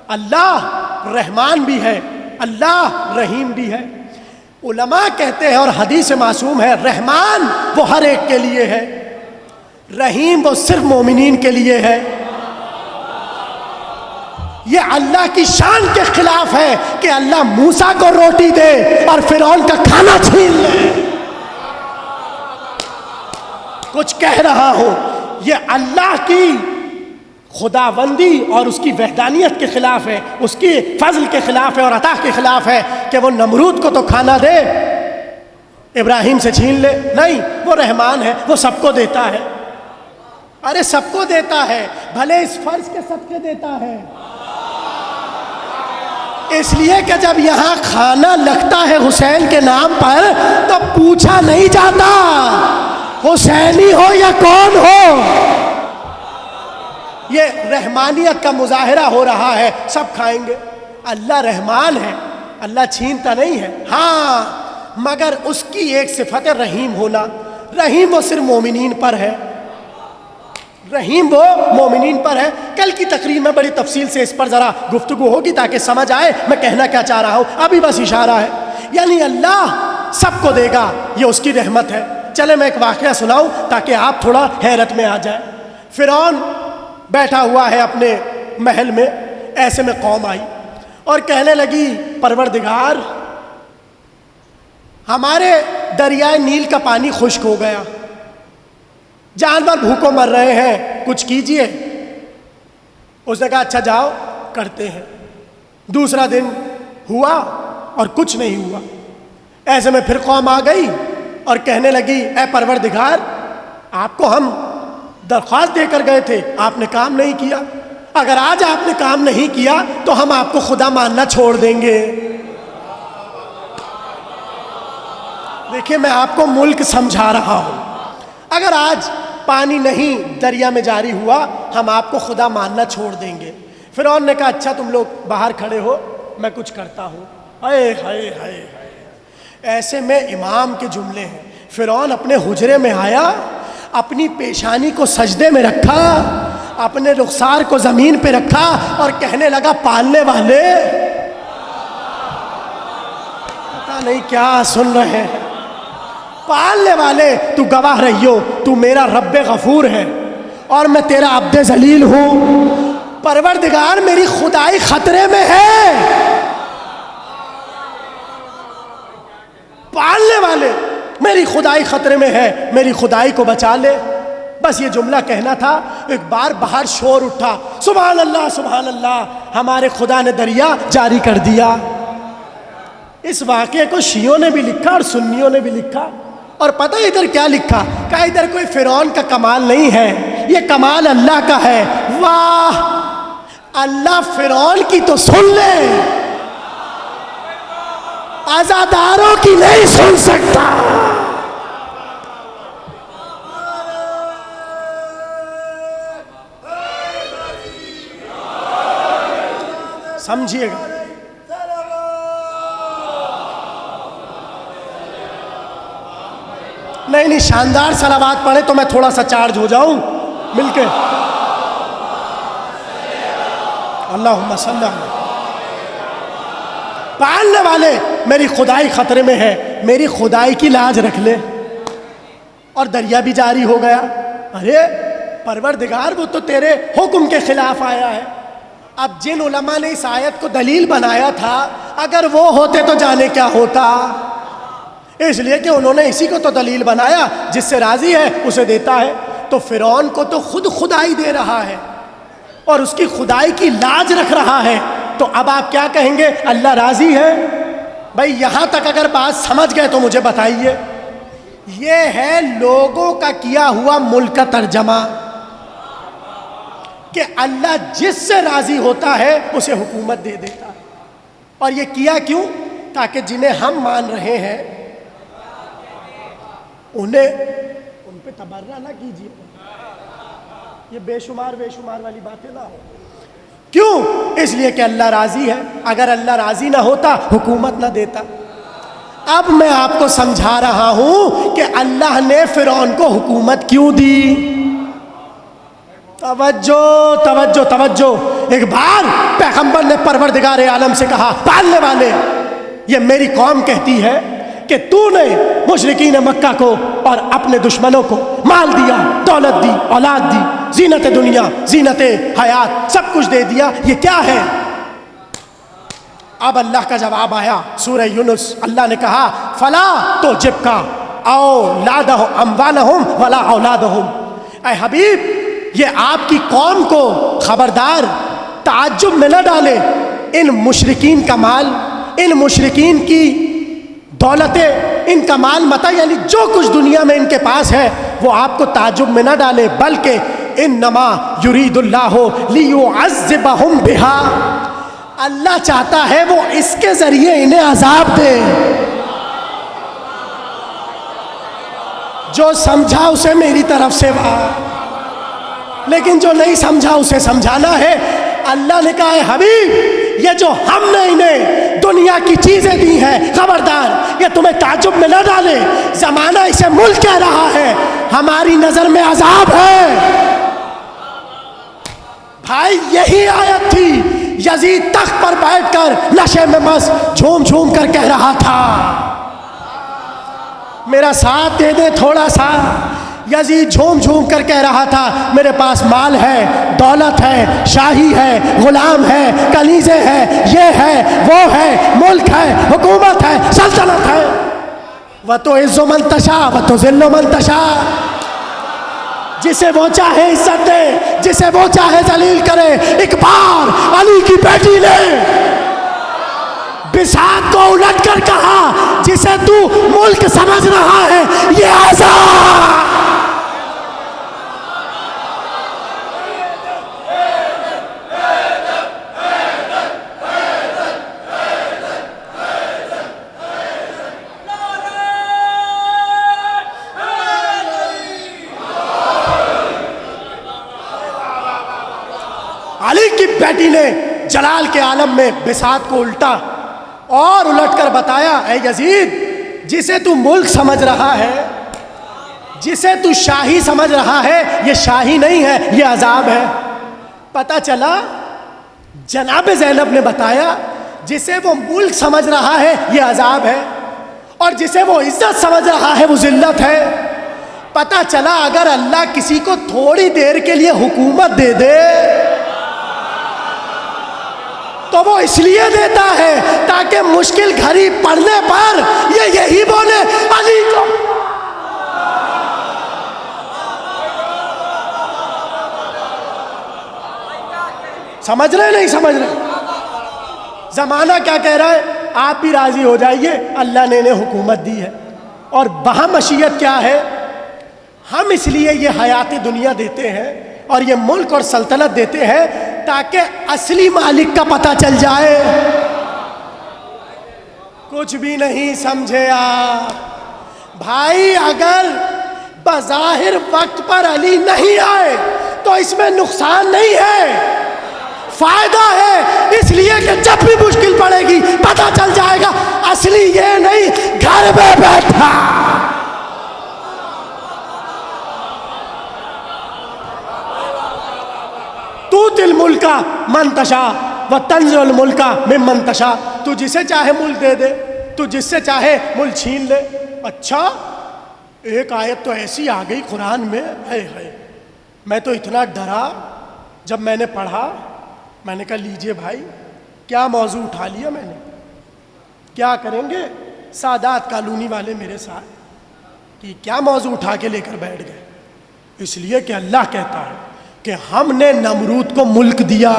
اللہ رحمان بھی ہے، اللہ رحیم بھی ہے۔ علماء کہتے ہیں اور حدیث معصوم ہے رحمان وہ ہر ایک کے لیے ہے، رحیم وہ صرف مومنین کے لیے ہے۔ یہ اللہ کی شان کے خلاف ہے کہ اللہ موسیٰ کو روٹی دے اور فرعون کا کھانا چھین لے۔ کچھ کہہ رہا ہوں، یہ اللہ کی خداوندی اور اس کی وحدانیت کے خلاف ہے، اس کی فضل کے خلاف ہے اور عطا کے خلاف ہے کہ وہ نمرود کو تو کھانا دے ابراہیم سے چھین لے، نہیں، وہ رحمان ہے، وہ سب کو دیتا ہے. ارے سب کو دیتا ہے، بھلے اس فرض کے صدقے دیتا ہے. اس لیے کہ جب یہاں کھانا لگتا ہے حسین کے نام پر تو پوچھا نہیں جاتا حسینی ہو یا کون ہو. یہ رحمانیت کا مظاہرہ ہو رہا ہے، سب کھائیں گے. اللہ رحمان ہے، اللہ چھینتا نہیں ہے. ہاں مگر اس کی ایک صفت ہے رحیم ہونا. رحیم وہ صرف مومنین پر ہے، رحیم وہ مومنین پر ہے. کل کی تقریر میں بڑی تفصیل سے اس پر ذرا گفتگو ہوگی تاکہ سمجھ آئے میں کہنا کیا چاہ رہا ہوں. ابھی بس اشارہ ہے، یعنی اللہ سب کو دے گا، یہ اس کی رحمت ہے. چلے میں ایک واقعہ سناؤں تاکہ آپ تھوڑا حیرت میں آ جائیں. فرعون بیٹھا ہوا ہے اپنے محل میں، ایسے میں قوم آئی اور کہنے لگی پروردگار ہمارے دریائے نیل کا پانی خشک ہو گیا، جانور بھوکوں مر رہے ہیں، کچھ کیجئے. اس نے کہا اچھا جاؤ کرتے ہیں. دوسرا دن ہوا اور کچھ نہیں ہوا. ایسے میں پھر قوم آ گئی اور کہنے لگی اے پروردگار آپ کو ہم درخواست دے کر گئے تھے، آپ نے کام نہیں کیا. اگر آج آپ نے کام نہیں کیا تو ہم آپ کو خدا ماننا چھوڑ دیں گے. دیکھیں میں آپ کو ملک سمجھا رہا ہوں. اگر آج پانی نہیں دریا میں جاری ہوا ہم آپ کو خدا ماننا چھوڑ دیں گے. فرعون نے کہا اچھا تم لوگ باہر کھڑے ہو، میں کچھ کرتا ہوں. اے ہائے ہائے، ایسے میں امام کے جملے ہیں. فرعون اپنے حجرے میں آیا، اپنی پیشانی کو سجدے میں رکھا، اپنے رخسار کو زمین پہ رکھا اور کہنے لگا پالنے والے، پتہ نہیں کیا سن رہے ہیں، پالنے والے تو گواہ رہیو تو میرا رب غفور ہے اور میں تیرا عبد ذلیل ہوں. پروردگار میری خدائی خطرے میں ہے. پالنے والے میری خدائی خطرے میں ہے، میری خدائی کو بچا لے. بس یہ جملہ کہنا تھا. ایک بار باہر شور اٹھا، سبحان اللہ سبحان اللہ، ہمارے خدا نے دریا جاری کر دیا. اس واقعے کو شیعوں نے بھی لکھا اور سنیوں نے بھی لکھا. اور پتہ ادھر کیا لکھا؟ کہ ادھر کوئی فرعون کا کمال نہیں ہے، یہ کمال اللہ کا ہے. واہ، اللہ فرعون کی تو سن لے، عزاداروں کی نہیں سن سکتا. سمجھیے گا. نہیں شاندار صلوات پڑھے تو میں تھوڑا سا چارج ہو جاؤں مل کے. اللہم صلی اللہ. پالنے والے میری خدائی خطرے میں ہے، میری خدائی کی لاج رکھ لے. اور دریا بھی جاری ہو گیا. ارے پروردگار وہ تو تیرے حکم کے خلاف آیا ہے. اب جن علماء نے اس آیت کو دلیل بنایا تھا اگر وہ ہوتے تو جانے کیا ہوتا. اس لیے کہ انہوں نے اسی کو تو دلیل بنایا، جس سے راضی ہے اسے دیتا ہے. تو فرعون کو تو خود خدائی دے رہا ہے اور اس کی خدائی کی لاج رکھ رہا ہے. تو اب آپ کیا کہیں گے اللہ راضی ہے؟ بھائی یہاں تک اگر بات سمجھ گئے تو مجھے بتائیے. یہ ہے لوگوں کا کیا ہوا ملک کا ترجمہ کہ اللہ جس سے راضی ہوتا ہے اسے حکومت دے دیتا ہے. اور یہ کیا کیوں؟ تاکہ جنہیں ہم مان رہے ہیں ان پہ تبرہ نہ کیجیے. یہ بے شمار والی باتیں نہ ہو. کیوں؟ اس لیے کہ اللہ راضی ہے. اگر اللہ راضی نہ ہوتا حکومت نہ دیتا. اب میں آپ کو سمجھا رہا ہوں کہ اللہ نے فرعون کو حکومت کیوں دی. توجہ توجہ توجہ. ایک بار پیغمبر نے پروردگار عالم سے کہا پالنے والے یہ میری قوم کہتی ہے کہ تو نے مشرکین مکہ کو اور اپنے دشمنوں کو مال دیا، دولت دی، اولاد دی، زینت دنیا، زینت حیات، سب کچھ دے دیا، یہ کیا ہے؟ اب اللہ کا جواب آیا سورہ یونس. اللہ نے کہا فلا تو جب کا اولادہم اموالہم ولا اولادہم. اے حبیب یہ آپ کی قوم کو خبردار تعجب میں نہ ڈالے. ان مشرکین کا مال، ان مشرکین کی دولتیں، ان کا مال متاع یعنی جو کچھ دنیا میں ان کے پاس ہے وہ آپ کو تعجب میں نہ ڈالے، بلکہ انما یرید اللہ لیعذبہم بہا، اللہ چاہتا ہے وہ اس کے ذریعے انہیں عذاب دے۔ جو سمجھا اسے میری طرف سے لیکن جو نہیں سمجھا اسے سمجھانا ہے۔ اللہ نے کہا ہے حبیب یہ جو ہم نے انہیں دنیا کی چیزیں دی ہیں، خبردار یہ تمہیں تعجب میں نہ ڈالے، زمانہ اسے ملک کہہ رہا ہے، ہماری نظر میں عذاب ہے۔ بھائی یہی آیت تھی، یزید تخت پر بیٹھ کر نشے میں مست جھوم جھوم کر کہہ رہا تھا، میرا ساتھ دے دے تھوڑا سا۔ یزید جھوم جھوم کر کہہ رہا تھا میرے پاس مال ہے، دولت ہے، شاہی ہے، غلام ہے، کنیزیں ہیں، یہ ہے، وہ ہے، ملک ہے، حکومت ہے، سلطنت ہے۔ وَتُعِزُّ مَن تَشَاءُ وَتُذِلُّ مَن تَشَاءُ، جسے وہ چاہے عزت دے، جسے وہ چاہے ذلیل کرے۔ ایک بار علی کی بیٹی نے بساط کو الٹ کر کہا جسے تو ملک سمجھ رہا ہے یہ عذاب۔ علی کی بیٹی نے جلال کے عالم میں بساط کو الٹا اور الٹ کر بتایا، اے یزید جسے تو ملک سمجھ رہا ہے، جسے تو شاہی سمجھ رہا ہے، یہ شاہی نہیں ہے، یہ عذاب ہے۔ پتہ چلا جناب زینب نے بتایا جسے وہ ملک سمجھ رہا ہے یہ عذاب ہے، اور جسے وہ عزت سمجھ رہا ہے وہ ذلت ہے۔ پتہ چلا اگر اللہ کسی کو تھوڑی دیر کے لیے حکومت دے دے تو وہ اس لیے دیتا ہے تاکہ مشکل گھڑی پڑنے پر یہ یہی بولے علی کو۔ سمجھ رہے نہیں سمجھ رہے؟ زمانہ کیا کہہ رہا ہے؟ آپ بھی راضی ہو جائیے، اللہ نے انہیں حکومت دی ہے، اور بہا مشیت کیا ہے؟ ہم اس لیے یہ حیات دنیا دیتے ہیں اور یہ ملک اور سلطنت دیتے ہیں تاکہ اصلی مالک کا پتہ چل جائے۔ کچھ بھی نہیں سمجھے آپ بھائی، اگر بظاہر وقت پر علی نہیں آئے تو اس میں نقصان نہیں ہے، فائدہ ہے، اس لیے کہ جب بھی مشکل پڑے گی پتہ چل جائے گا اصلی یہ نہیں گھر میں بیٹھا۔ تُؤْتِي الْمُلْكَ مَن تَشَاءُ وَتَنزِعُ الْمُلْكَ مِمَّن تَشَاءُ، تو جسے چاہے ملک دے دے، تو جس سے چاہے ملک چھین لے۔ اچھا ایک آیت تو ایسی آ گئی قرآن میں، ہے میں تو اتنا ڈرا جب میں نے پڑھا، میں نے کہا لیجئے بھائی کیا موضوع اٹھا لیا میں نے، کیا کریں گے سادات کالونی والے میرے ساتھ کہ کیا موضوع اٹھا کے لے کر بیٹھ گئے۔ اس لیے کہ اللہ کہتا ہے کہ ہم نے نمرود کو ملک دیا۔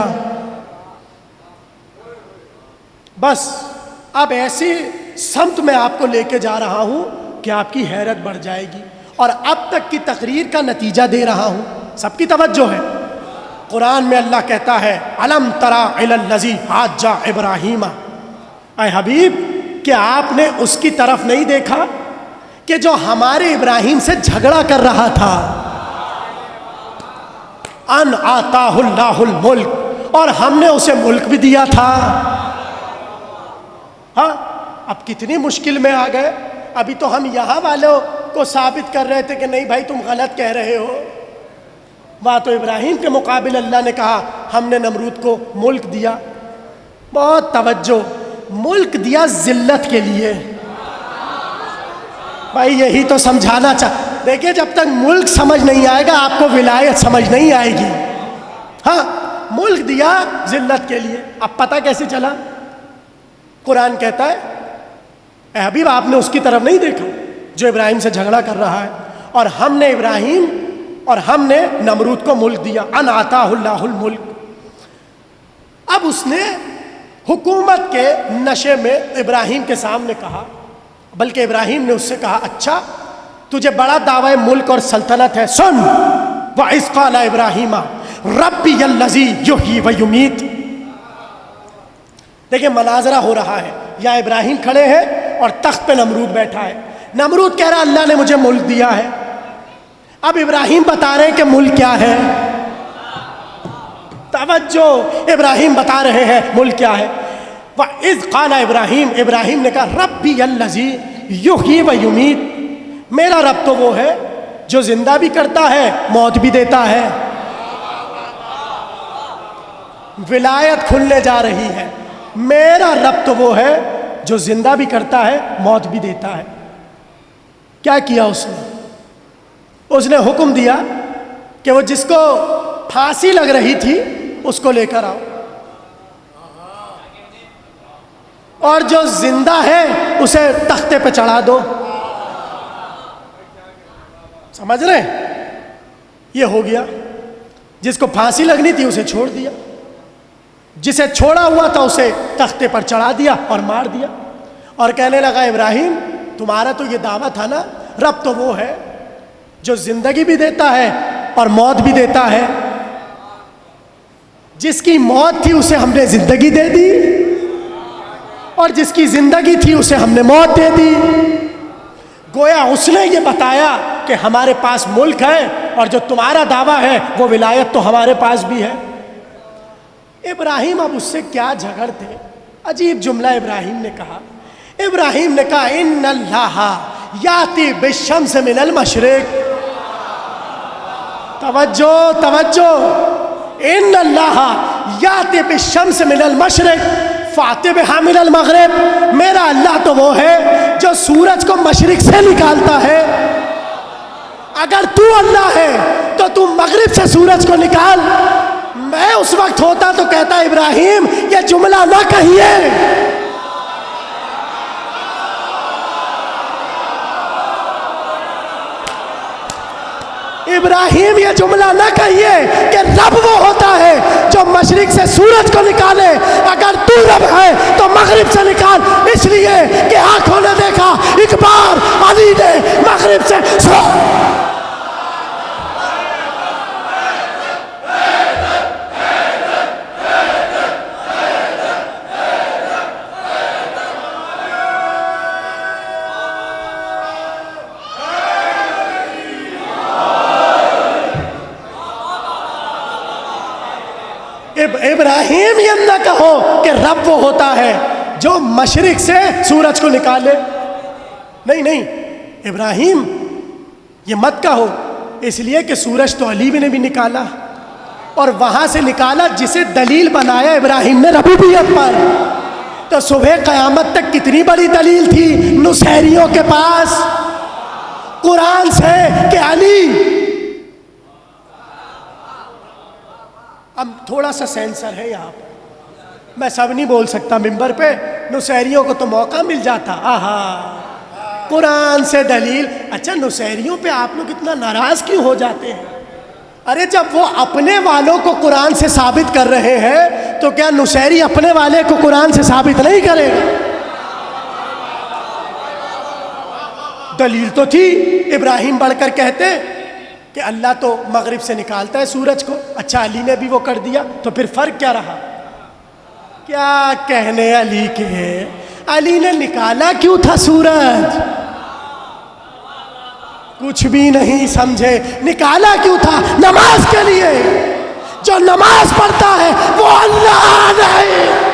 بس اب ایسی سمت میں آپ کو لے کے جا رہا ہوں کہ آپ کی حیرت بڑھ جائے گی، اور اب تک کی تقریر کا نتیجہ دے رہا ہوں، سب کی توجہ ہے۔ قرآن میں اللہ کہتا ہے الم تری الی الذی حاج ابراہیم، اے حبیب کیا آپ نے اس کی طرف نہیں دیکھا کہ جو ہمارے ابراہیم سے جھگڑا کر رہا تھا؟ ان آتاہ اللہ الملک، اور ہم نے اسے ملک بھی دیا تھا۔ ہاں اب کتنی مشکل میں آ گئے۔ ابھی تو ہم یہاں والوں کو ثابت کر رہے تھے کہ نہیں بھائی تم غلط کہہ رہے ہو، وہاں تو ابراہیم کے مقابل اللہ نے کہا ہم نے نمرود کو ملک دیا۔ بہت توجہ، ملک دیا ذلت کے لیے۔ بھائی یہی تو سمجھانا دیکھیں جب تک ملک سمجھ نہیں آئے گا آپ کو ولایت سمجھ نہیں آئے گی۔ ہاں ملک دیا ذلت کے لیے۔ اب پتہ کیسے چلا؟ قرآن کہتا ہے اے حبیب آپ نے اس کی طرف نہیں دیکھا جو ابراہیم سے جھگڑا کر رہا ہے، اور ہم نے ابراہیم اور ہم نے نمرود کو ملک دیا۔ ان آتاہ اللہ الملک۔ اب اس نے حکومت کے نشے میں ابراہیم کے سامنے کہا بلکہ ابراہیم نے اس سے کہا اچھا تجھے بڑا دعوی ملک اور سلطنت ہے، سن، وَإِذْ قَالَ إِبْرَاهِيمَ رَبِّيَ الَّذِي يُحْيِي وَيُمِيتُ۔ دیکھیں مناظرہ ہو رہا ہے، یا ابراہیم کھڑے ہیں اور تخت پہ نمرود بیٹھا ہے۔ نمرود کہہ رہا اللہ نے مجھے ملک دیا ہے، اب ابراہیم بتا رہے ہیں کہ ملک کیا ہے۔ توجہ، ابراہیم بتا رہے ہیں ملک کیا ہے۔ وَإِذْ قَالَ إِبْرَاهِيمَ، ابراہیم نے کہا رَبِّيَ الَّذِي يُحْيِي وَيُمِيتُ، میرا رب تو وہ ہے جو زندہ بھی کرتا ہے موت بھی دیتا ہے۔ ولایت کھلنے جا رہی ہے، میرا رب تو وہ ہے جو زندہ بھی کرتا ہے موت بھی دیتا ہے۔ کیا کیا اس نے حکم دیا کہ وہ جس کو پھانسی لگ رہی تھی اس کو لے کر آؤ، اور جو زندہ ہے اسے تختے پہ چڑھا دو۔ سمجھ رہے ہیں؟ یہ ہو گیا، جس کو پھانسی لگنی تھی اسے چھوڑ دیا، جسے چھوڑا ہوا تھا اسے تختے پر چڑھا دیا اور مار دیا، اور کہنے لگا ابراہیم تمہارا تو یہ دعویٰ تھا نا، رب تو وہ ہے جو زندگی بھی دیتا ہے اور موت بھی دیتا ہے، جس کی موت تھی اسے ہم نے زندگی دے دی، اور جس کی زندگی تھی اسے ہم نے موت دے دی۔ گویا اس نے یہ بتایا کہ ہمارے پاس ملک ہے، اور جو تمہارا دعویٰ ہے وہ ولایت تو ہمارے پاس بھی ہے۔ ابراہیم اب اس سے کیا جھگڑتے، عجیب جملہ ابراہیم نے کہا۔ ابراہیم نے کہا ان اللہ یاتی بالشمس من المشرق، توجہ توجہ، ان اللہ یاتی بالشمس من المشرق فاتی بہا من المغرب، میرا اللہ تو وہ ہے جو سورج کو مشرق سے نکالتا ہے۔ اگر تو اللہ ہے تو تو مغرب سے سورج کو نکال۔ میں اس وقت ہوتا تو کہتا ابراہیم یہ جملہ نہ کہیے، ابراہیم یہ جملہ نہ کہیے کہ رب وہ ہوتا ہے جو مشرق سے سورج کو نکالے، اگر تو رب ہے تو مغرب سے نکال، اس لیے کہ آنکھوں نے دیکھا ایک بار علی نے مغرب سے ابراہیم یہ نہ کہو کہ رب وہ ہوتا ہے جو مشرق سے سورج کو نکالے، نہیں نہیں ابراہیم یہ مت کہو، اس لیے کہ سورج تو علی نے بھی نکالا، اور وہاں سے نکالا جسے دلیل بنایا ابراہیم نے ربوبیت پر۔ تو صبح قیامت تک کتنی بڑی دلیل تھی نصیریوں کے پاس قرآن سے کہ علی۔ اب تھوڑا سا سینسر ہے یہاں پر، میں سب نہیں بول سکتا ممبر پہ، نصیریوں کو تو موقع مل جاتا، آہا قرآن سے دلیل۔ اچھا نصیریوں پہ آپ لوگ اتنا ناراض کیوں ہو جاتے ہیں؟ ارے جب وہ اپنے والوں کو قرآن سے ثابت کر رہے ہیں تو کیا نصیری اپنے والے کو قرآن سے ثابت نہیں کرے گا؟ دلیل تو تھی، ابراہیم بڑھ کر کہتے کہ اللہ تو مغرب سے نکالتا ہے سورج کو، اچھا علی نے بھی وہ کر دیا، تو پھر فرق کیا رہا؟ کیا کہنے علی کے، علی نے نکالا کیوں تھا سورج؟ کچھ بھی نہیں سمجھے، نکالا کیوں تھا؟ نماز کے لیے، جو نماز پڑھتا ہے وہ اللہ نہیں۔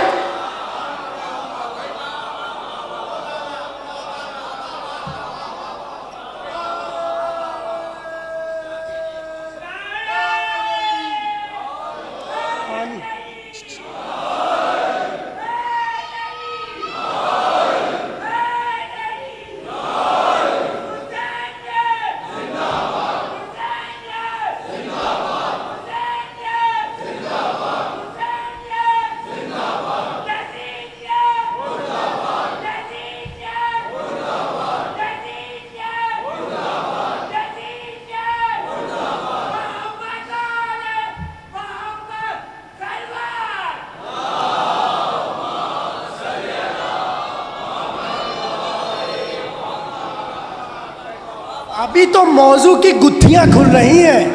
ابھی تو موضوع کی گتھیاں کھل رہی ہیں,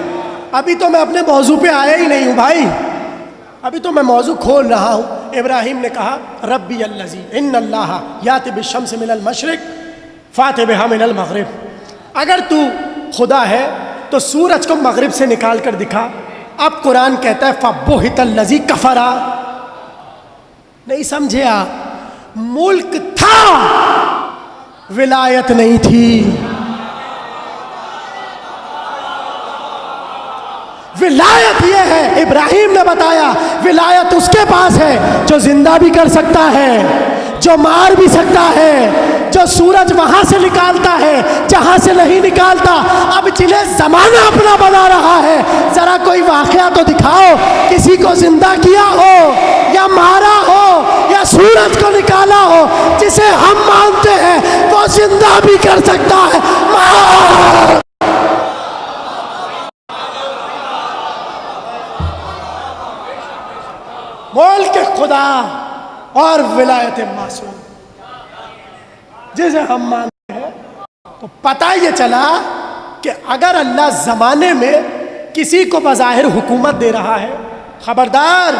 ابھی تو میں اپنے موضوع پہ آیا ہی نہیں ہوں بھائی, ابھی تو میں موضوع کھول رہا ہوں. ابراہیم نے کہا ربی الذی ان اللہ یاتی بالشمس من المشرق فات بہا من المغرب, اگر تو خدا ہے تو سورج کو مغرب سے نکال کر دکھا. اب قرآن کہتا ہے فبہت الذی کفر. نہیں سمجھے آپ, ملک تھا ولایت نہیں تھی. ولایت یہ ہے, ابراہیم نے بتایا ولایت اس کے پاس ہے جو زندہ بھی کر سکتا ہے, جو مار بھی سکتا ہے, جو سورج وہاں سے نکالتا ہے جہاں سے نہیں نکالتا. اب جنہیں زمانہ اپنا بنا رہا ہے, ذرا کوئی واقعہ تو دکھاؤ کسی کو زندہ کیا ہو یا مارا ہو یا سورج کو نکالا ہو. جسے ہم مانتے ہیں وہ زندہ بھی کر سکتا ہے. ملک خدا اور ولایت معصوم جسے ہم مانتے ہیں. تو پتہ یہ چلا کہ اگر اللہ زمانے میں کسی کو بظاہر حکومت دے رہا ہے, خبردار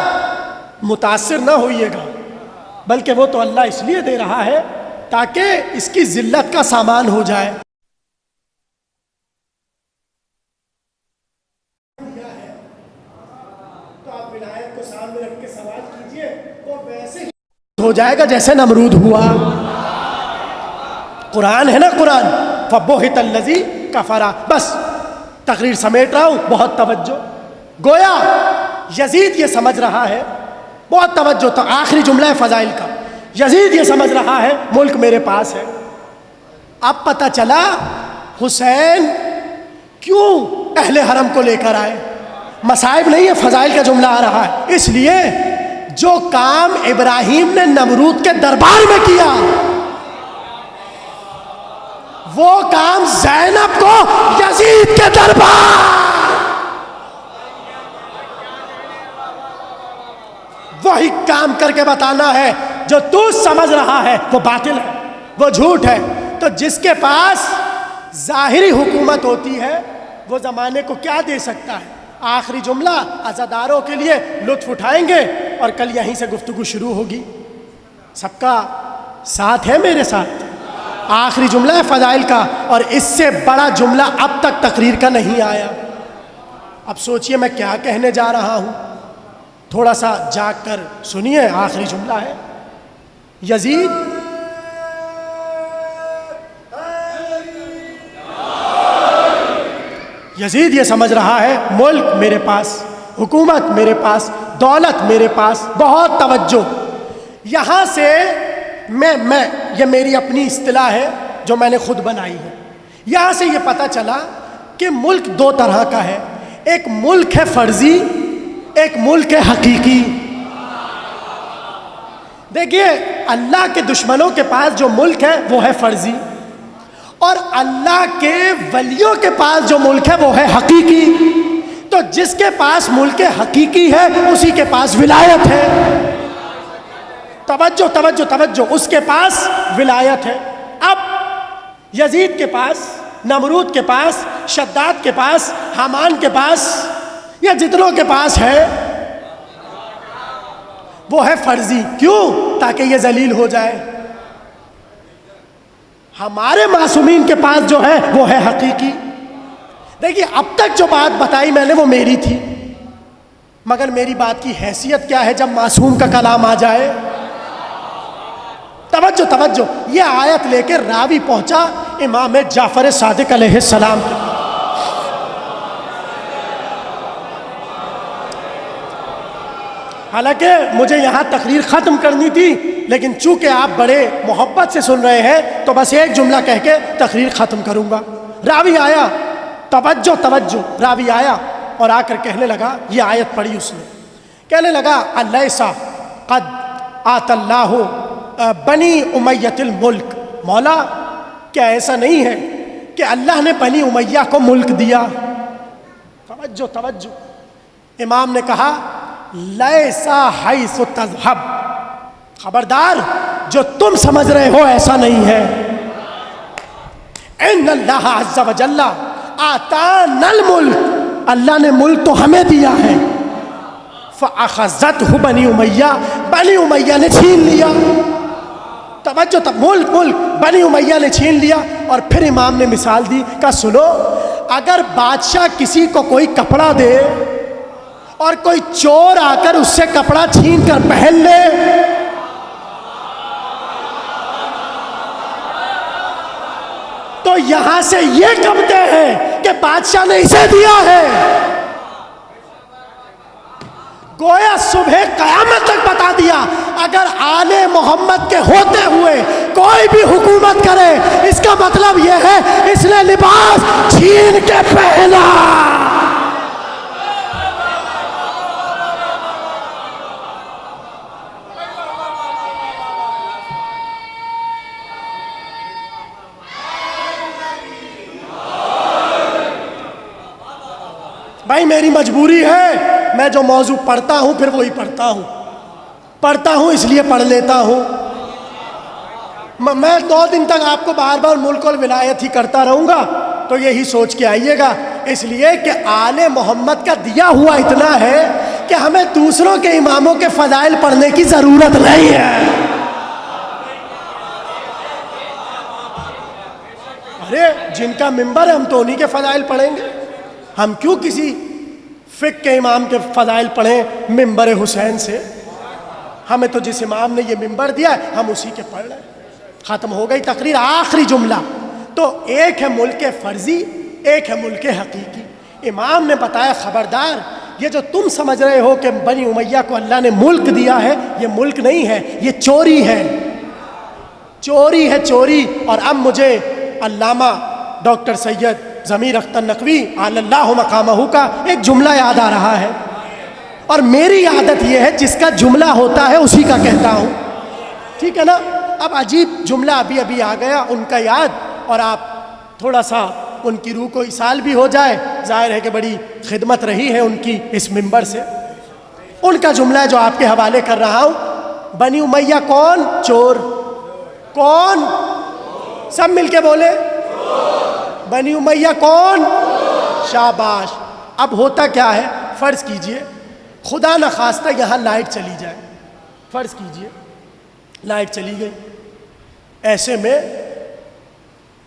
متاثر نہ ہوئیے گا, بلکہ وہ تو اللہ اس لیے دے رہا ہے تاکہ اس کی ذلت کا سامان ہو جائے. تو آپ ولایت کو سامنے رکھ کے سوال کیجئے, وہ ویسے ہی ہو جائے گا جیسے نمرود ہوا. قرآن ہے نا, قرآن فبہت الذی کفر. بس تقریر سمیٹ رہا ہوں, بہت توجہ. گویا یزید یہ سمجھ رہا ہے, بہت توجہ, تو آخری جملہ ہے فضائل کا. یزید یہ سمجھ رہا ہے ملک میرے پاس ہے. اب پتہ چلا حسین کیوں اہل حرم کو لے کر آئے. مصائب نہیں ہے, فضائل کا جملہ آ رہا ہے. اس لیے جو کام ابراہیم نے نمرود کے دربار میں کیا, وہ کام زینب کو یزید کے دربار, وہی کام کر کے بتانا ہے. جو تو سمجھ رہا ہے وہ باطل ہے, وہ جھوٹ ہے. تو جس کے پاس ظاہری حکومت ہوتی ہے وہ زمانے کو کیا دے سکتا ہے. آخری جملہ عزاداروں کے لیے لطف اٹھائیں گے اور کل یہیں سے گفتگو شروع ہوگی. سب کا ساتھ ہے میرے ساتھ. آخری جملہ ہے فضائل کا, اور اس سے بڑا جملہ اب تک تقریر کا نہیں آیا. اب سوچئے میں کیا کہنے جا رہا ہوں, تھوڑا سا جاگ کر سنیے. آخری جملہ ہے یزید یہ سمجھ رہا ہے ملک میرے پاس, حکومت میرے پاس, دولت میرے پاس. بہت توجہ, یہاں سے میں یہ میری اپنی اصطلاح ہے جو میں نے خود بنائی ہے. یہاں سے یہ پتہ چلا کہ ملک دو طرح کا ہے. ایک ملک ہے فرضی, ایک ملک ہے حقیقی. دیکھیے اللہ کے دشمنوں کے پاس جو ملک ہے وہ ہے فرضی, اور اللہ کے ولیوں کے پاس جو ملک ہے وہ ہے حقیقی. تو جس کے پاس ملک حقیقی ہے اسی کے پاس ولایت ہے. توجہ توجہ توجہ, اس کے پاس ولایت ہے. اب یزید کے پاس, نمرود کے پاس, شداد کے پاس, حامان کے پاس, یا جتنوں کے پاس ہے وہ ہے فرضی. کیوں؟ تاکہ یہ ذلیل ہو جائے. ہمارے معصومین کے پاس جو ہے وہ ہے حقیقی. دیکھیے اب تک جو بات بتائی میں نے وہ میری تھی, مگر میری بات کی حیثیت کیا ہے جب معصوم کا کلام آ جائے. توجہ توجہ, یہ آیت لے کے راوی پہنچا امام جعفر صادق علیہ السلام کے. حالانکہ مجھے یہاں تقریر ختم کرنی تھی, لیکن چونکہ آپ بڑے محبت سے سن رہے ہیں تو بس ایک جملہ کہہ کے تقریر ختم کروں گا. راوی آیا, توجہ توجہ, راوی آیا اور آ کر کہنے لگا, یہ آیت پڑھی اس نے, کہنے لگا الیسا قد آت اللہ بنی امیۃ الملک. مولا کیا ایسا نہیں ہے کہ اللہ نے بنی امیہ کو ملک دیا؟ توجہ توجہ. امام نے کہا لیسا حیث تذہب, خبردار جو تم سمجھ رہے ہو ایسا نہیں ہے. ان اللہ عز و جل آتانا الملک، اللہ نے ملک تو ہمیں دیا ہے، فاخذتہ بنی امیہ، بنی امیہ نے چھین لیا. توجہ، تب ملک بنی امیہ نے چھین لیا. اور پھر امام نے مثال دی کہ سنو، اگر بادشاہ کسی کو کوئی کپڑا دے اور کوئی چور آ کر اس سے کپڑا چھین کر پہن لے، تو یہاں سے یہ کہتے ہیں کہ بادشاہ نے اسے دیا ہے. گویا صبح قیامت تک بتا دیا، اگر آل محمد کے ہوتے ہوئے کوئی بھی حکومت کرے، اس کا مطلب یہ ہے اس نے لباس چھین کے پہنا. بھائی میری مجبوری ہے، میں جو موضوع پڑھتا ہوں پھر وہی پڑھتا ہوں اس لیے پڑھ لیتا ہوں. میں 2 دن تک آپ کو بار بار ملک اور ولایت ہی کرتا رہوں گا، تو یہی سوچ کے آئیے گا، اس لیے کہ آل محمد کا دیا ہوا اتنا ہے کہ ہمیں دوسروں کے اماموں کے فضائل پڑھنے کی ضرورت نہیں ہے. ارے جن کا ممبر ہے ہم تو انہی کے فضائل پڑھیں گے. ہم کیوں کسی فقہ کے امام کے فضائل پڑھیں ممبر حسین سے؟ ہمیں تو جس امام نے یہ ممبر دیا ہے ہم اسی کے پڑھ رہے ہیں. ختم ہو گئی تقریر. آخری جملہ تو ایک ہے ملک فرضی، ایک ہے ملک حقیقی. امام نے بتایا خبردار، یہ جو تم سمجھ رہے ہو کہ بنی امیہ کو اللہ نے ملک دیا ہے، یہ ملک نہیں ہے، یہ چوری ہے، چوری ہے، چوری. اور اب مجھے علامہ ڈاکٹر سید ضمیر اختر نقوی علی اللہ مقامہ کا ایک جملہ یاد آ رہا ہے، اور میری عادت یہ ہے جس کا جملہ ہوتا ہے اسی کا کہتا ہوں، ٹھیک ہے نا؟ اب عجیب جملہ ابھی آ گیا ان کا یاد، اور آپ تھوڑا سا ان کی روح کو ایصال بھی ہو جائے. ظاہر ہے کہ بڑی خدمت رہی ہے ان کی اس ممبر سے. ان کا جملہ ہے جو آپ کے حوالے کر رہا ہوں. بنی امیہ کون؟ چور. کون؟ سب مل کے بولے. بنی امیہ کون؟ شاباش. اب ہوتا کیا ہے، فرض کیجئے خدا نخواستہ یہاں لائٹ چلی جائے، فرض کیجئے لائٹ چلی گئی، ایسے میں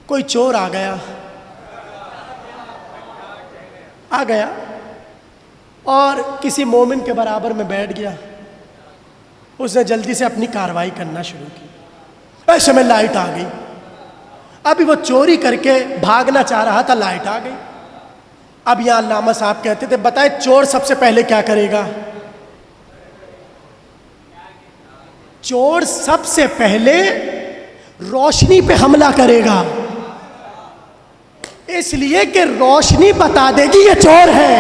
کوئی چور آ گیا اور کسی مومن کے برابر میں بیٹھ گیا. اس نے جلدی سے اپنی کارروائی کرنا شروع کی. ایسے میں لائٹ آ گئی. ابھی وہ چوری کر کے بھاگنا چاہ رہا تھا، لائٹ آ گئی. اب یہاں علامہ صاحب کہتے تھے بتائے چور سب سے پہلے کیا کرے گا؟ چور سب سے پہلے روشنی پہ حملہ کرے گا، اس لیے کہ روشنی بتا دے گی یہ چور ہے.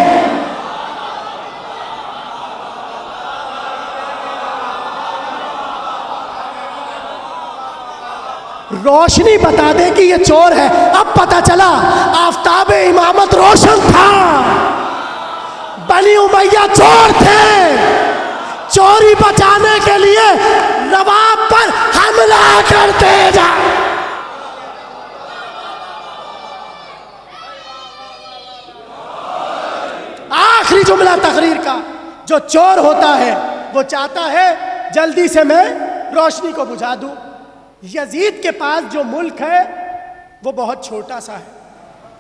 روشنی بتا دے کہ یہ چور ہے. اب پتا چلا آفتاب امامت روشن تھا، بنی امیہ چور تھے. چوری بچانے کے لیے نواب پر حملہ کرتے جا. آخری جملہ تقریر کا، جو چور ہوتا ہے وہ چاہتا ہے جلدی سے میں روشنی کو بجھا دوں. یزید کے پاس جو ملک ہے وہ بہت چھوٹا سا ہے،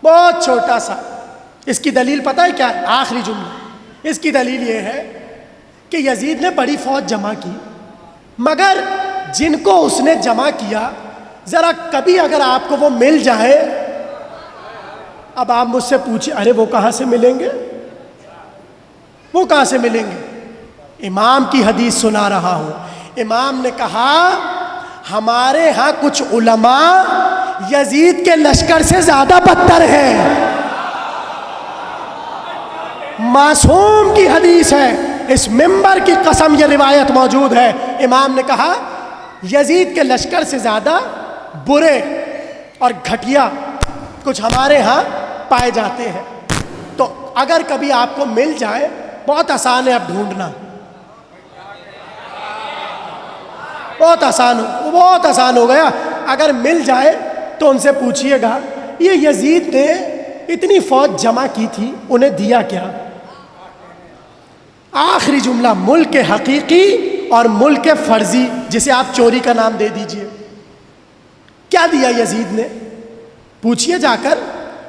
بہت چھوٹا سا. اس کی دلیل پتہ ہے کیا ہے؟ آخری جملہ، اس کی دلیل یہ ہے کہ یزید نے بڑی فوج جمع کی، مگر جن کو اس نے جمع کیا ذرا کبھی اگر آپ کو وہ مل جائے، اب آپ مجھ سے پوچھیں ارے وہ کہاں سے ملیں گے، وہ کہاں سے ملیں گے؟ امام کی حدیث سنا رہا ہوں. امام نے کہا ہمارے ہاں کچھ علماء یزید کے لشکر سے زیادہ بدتر ہیں. معصوم کی حدیث ہے، اس ممبر کی قسم یہ روایت موجود ہے. امام نے کہا یزید کے لشکر سے زیادہ برے اور گھٹیا کچھ ہمارے ہاں پائے جاتے ہیں. تو اگر کبھی آپ کو مل جائے، بہت آسان ہے اب ڈھونڈنا، بہت آسان ہو گیا. اگر مل جائے تو ان سے پوچھئے گا یہ یزید نے اتنی فوج جمع کی تھی، انہیں دیا کیا؟ آخری جملہ، ملک حقیقی اور ملک فرضی، جسے آپ چوری کا نام دے دیجئے، کیا دیا یزید نے؟ پوچھئے جا کر،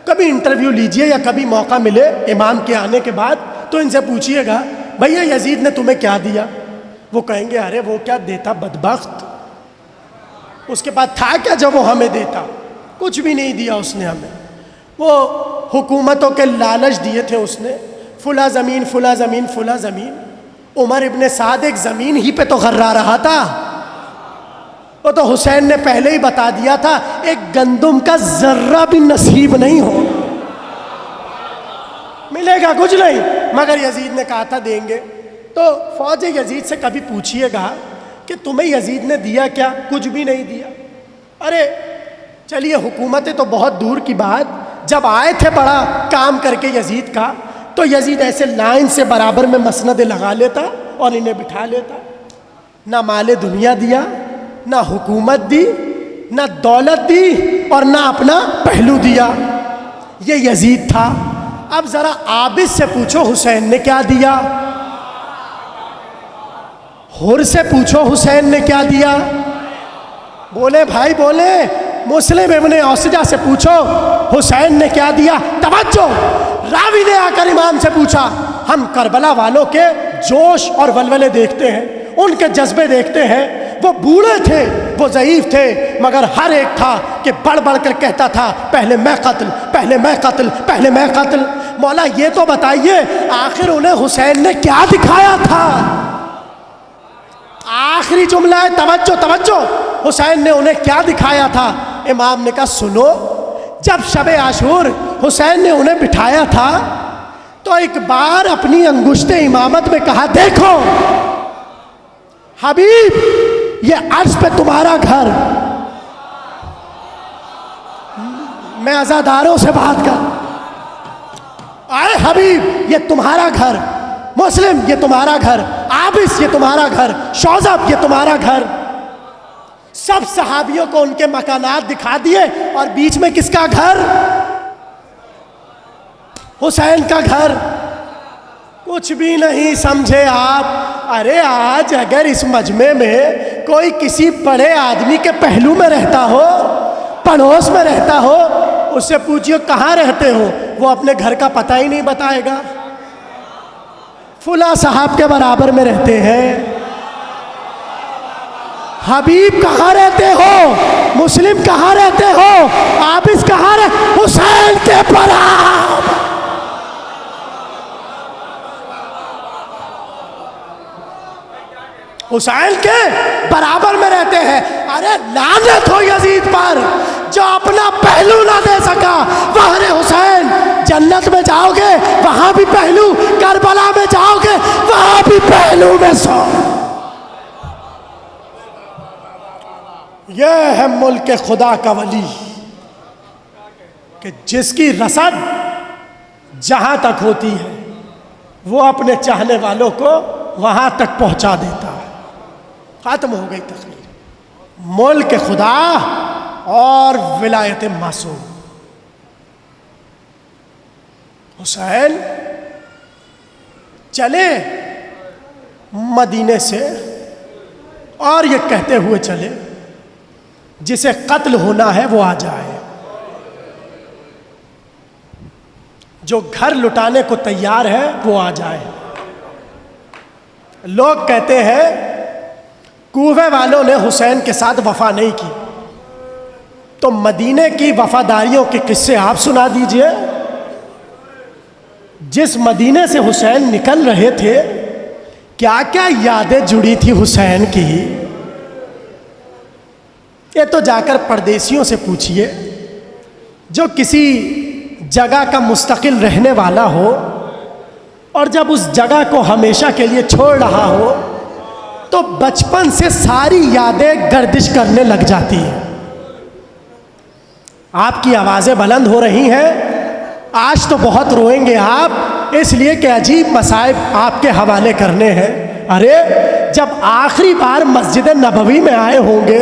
کبھی انٹرویو لیجئے یا کبھی موقع ملے امام کے آنے کے بعد تو ان سے پوچھئے گا بھیا یزید نے تمہیں کیا دیا؟ وہ کہیں گے ارے وہ کیا دیتا بدبخت، اس کے بعد تھا کیا جب وہ ہمیں دیتا؟ کچھ بھی نہیں دیا اس نے ہمیں، وہ حکومتوں کے لالچ دیے تھے اس نے، فلاں زمین فلاں زمین فلاں زمین۔ عمر ابن سعد ایک زمین ہی پہ تو غرا رہا تھا، وہ تو حسین نے پہلے ہی بتا دیا تھا ایک گندم کا ذرہ بھی نصیب نہیں ہو، ملے گا کچھ نہیں، مگر یزید نے کہا تھا دیں گے۔ تو فوج یزید سے کبھی پوچھئے گا کہ تمہیں یزید نے دیا کیا؟ کچھ بھی نہیں دیا۔ ارے چلیے حکومتیں تو بہت دور کی بات، جب آئے تھے بڑا کام کر کے یزید کا، تو یزید ایسے لائن سے برابر میں مسندیں لگا لیتا اور انہیں بٹھا لیتا۔ نہ مال دنیا دیا، نہ حکومت دی، نہ دولت دی، اور نہ اپنا پہلو دیا۔ یہ یزید تھا۔ اب ذرا عابد سے پوچھو حسین نے کیا دیا، حر سے پوچھو حسین نے کیا دیا، بولے بھائی بولے، مسلم ابن اوسجہ سے پوچھو حسین نے کیا دیا۔ توجہ، راوی نے آ کر امام سے پوچھا، ہم کربلا والوں کے جوش اور ولولے دیکھتے ہیں، ان کے جذبے دیکھتے ہیں، وہ بوڑھے تھے، وہ ضعیف تھے، مگر ہر ایک تھا کہ بڑھ بڑھ کر کہتا تھا پہلے میں قتل، پہلے میں قتل، پہلے میں قتل۔ مولا یہ تو بتائیے آخر انہیں حسین نے کیا دکھایا تھا؟ آخری جملہ ہے، توجہ توجہ، حسین نے انہیں کیا دکھایا تھا؟ امام نے کہا سنو، جب شب عاشور حسین نے انہیں بٹھایا تھا تو ایک بار اپنی انگشت امامت میں کہا دیکھو حبیب، یہ عرش پہ تمہارا گھر، میں عزاداروں سے بات کر، اے حبیب یہ تمہارا گھر، مسلم یہ تمہارا گھر، عابس یہ تمہارا گھر، شوذب یہ تمہارا گھر۔ سب صحابیوں کو ان کے مکانات دکھا دیے، اور بیچ میں کس کا گھر؟ حسین کا گھر۔ کچھ بھی نہیں سمجھے آپ؟ ارے آج اگر اس مجمع میں کوئی کسی بڑے آدمی کے پہلو میں رہتا ہو، پڑوس میں رہتا ہو، اس سے پوچھئے کہاں رہتے ہو، وہ اپنے گھر کا پتہ ہی نہیں بتائے گا، فلاں صاحب کے برابر میں رہتے ہیں۔ حبیب کہاں رہتے ہو؟ مسلم کہاں رہتے ہو؟ عابس کہاں رہتے؟ حسین کے برابر۔ حسین کے برابر میں رہتے ہیں۔ ارے لعنت ہو یزید پر جو اپنا پہلو نہ دے سکا۔ وہاں حسین، جنت میں جاؤ گے وہاں بھی پہلو، کربلا میں جاؤ گے وہاں بھی پہلو میں سو۔ یہ ہے ملک خدا کا ولی کہ جس کی رسد جہاں تک ہوتی ہے وہ اپنے چاہنے والوں کو وہاں تک پہنچا دیتا ہے۔ ختم ہو گئی تقریر۔ ملک خدا اور ولایت معصوم۔ حسین چلے مدینے سے اور یہ کہتے ہوئے چلے جسے قتل ہونا ہے وہ آ جائے، جو گھر لٹانے کو تیار ہے وہ آ جائے۔ لوگ کہتے ہیں کوفے والوں نے حسین کے ساتھ وفا نہیں کی، تو مدینے کی وفاداریوں کے قصے آپ سنا دیجئے۔ جس مدینے سے حسین نکل رہے تھے کیا کیا یادیں جڑی تھی حسین کی، یہ تو جا کر پردیسیوں سے پوچھئے۔ جو کسی جگہ کا مستقل رہنے والا ہو اور جب اس جگہ کو ہمیشہ کے لیے چھوڑ رہا ہو تو بچپن سے ساری یادیں گردش کرنے لگ جاتی ہیں۔ آپ کی آوازیں بلند ہو رہی ہیں، آج تو بہت روئیں گے آپ، اس لیے کہ عجیب مصائب آپ کے حوالے کرنے ہیں۔ ارے جب آخری بار مسجد نبوی میں آئے ہوں گے،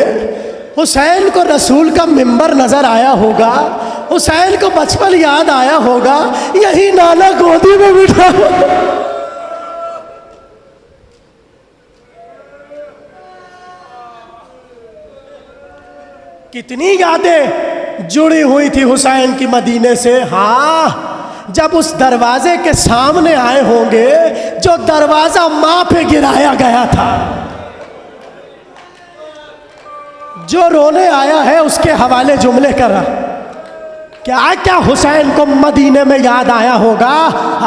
حسین کو رسول کا منبر نظر آیا ہوگا، حسین کو بچپن یاد آیا ہوگا، یہی نانا گودی میں بٹھا کتنی یادیں جڑی ہوئی تھی حسین کی مدینے سے. ہاں جب اس دروازے کے سامنے آئے ہوں گے جو دروازہ ماں پہ گرایا گیا تھا، جو رونے آیا ہے اس کے حوالے جملے کر رہا، کیا کیا حسین کو مدینے میں یاد آیا ہوگا.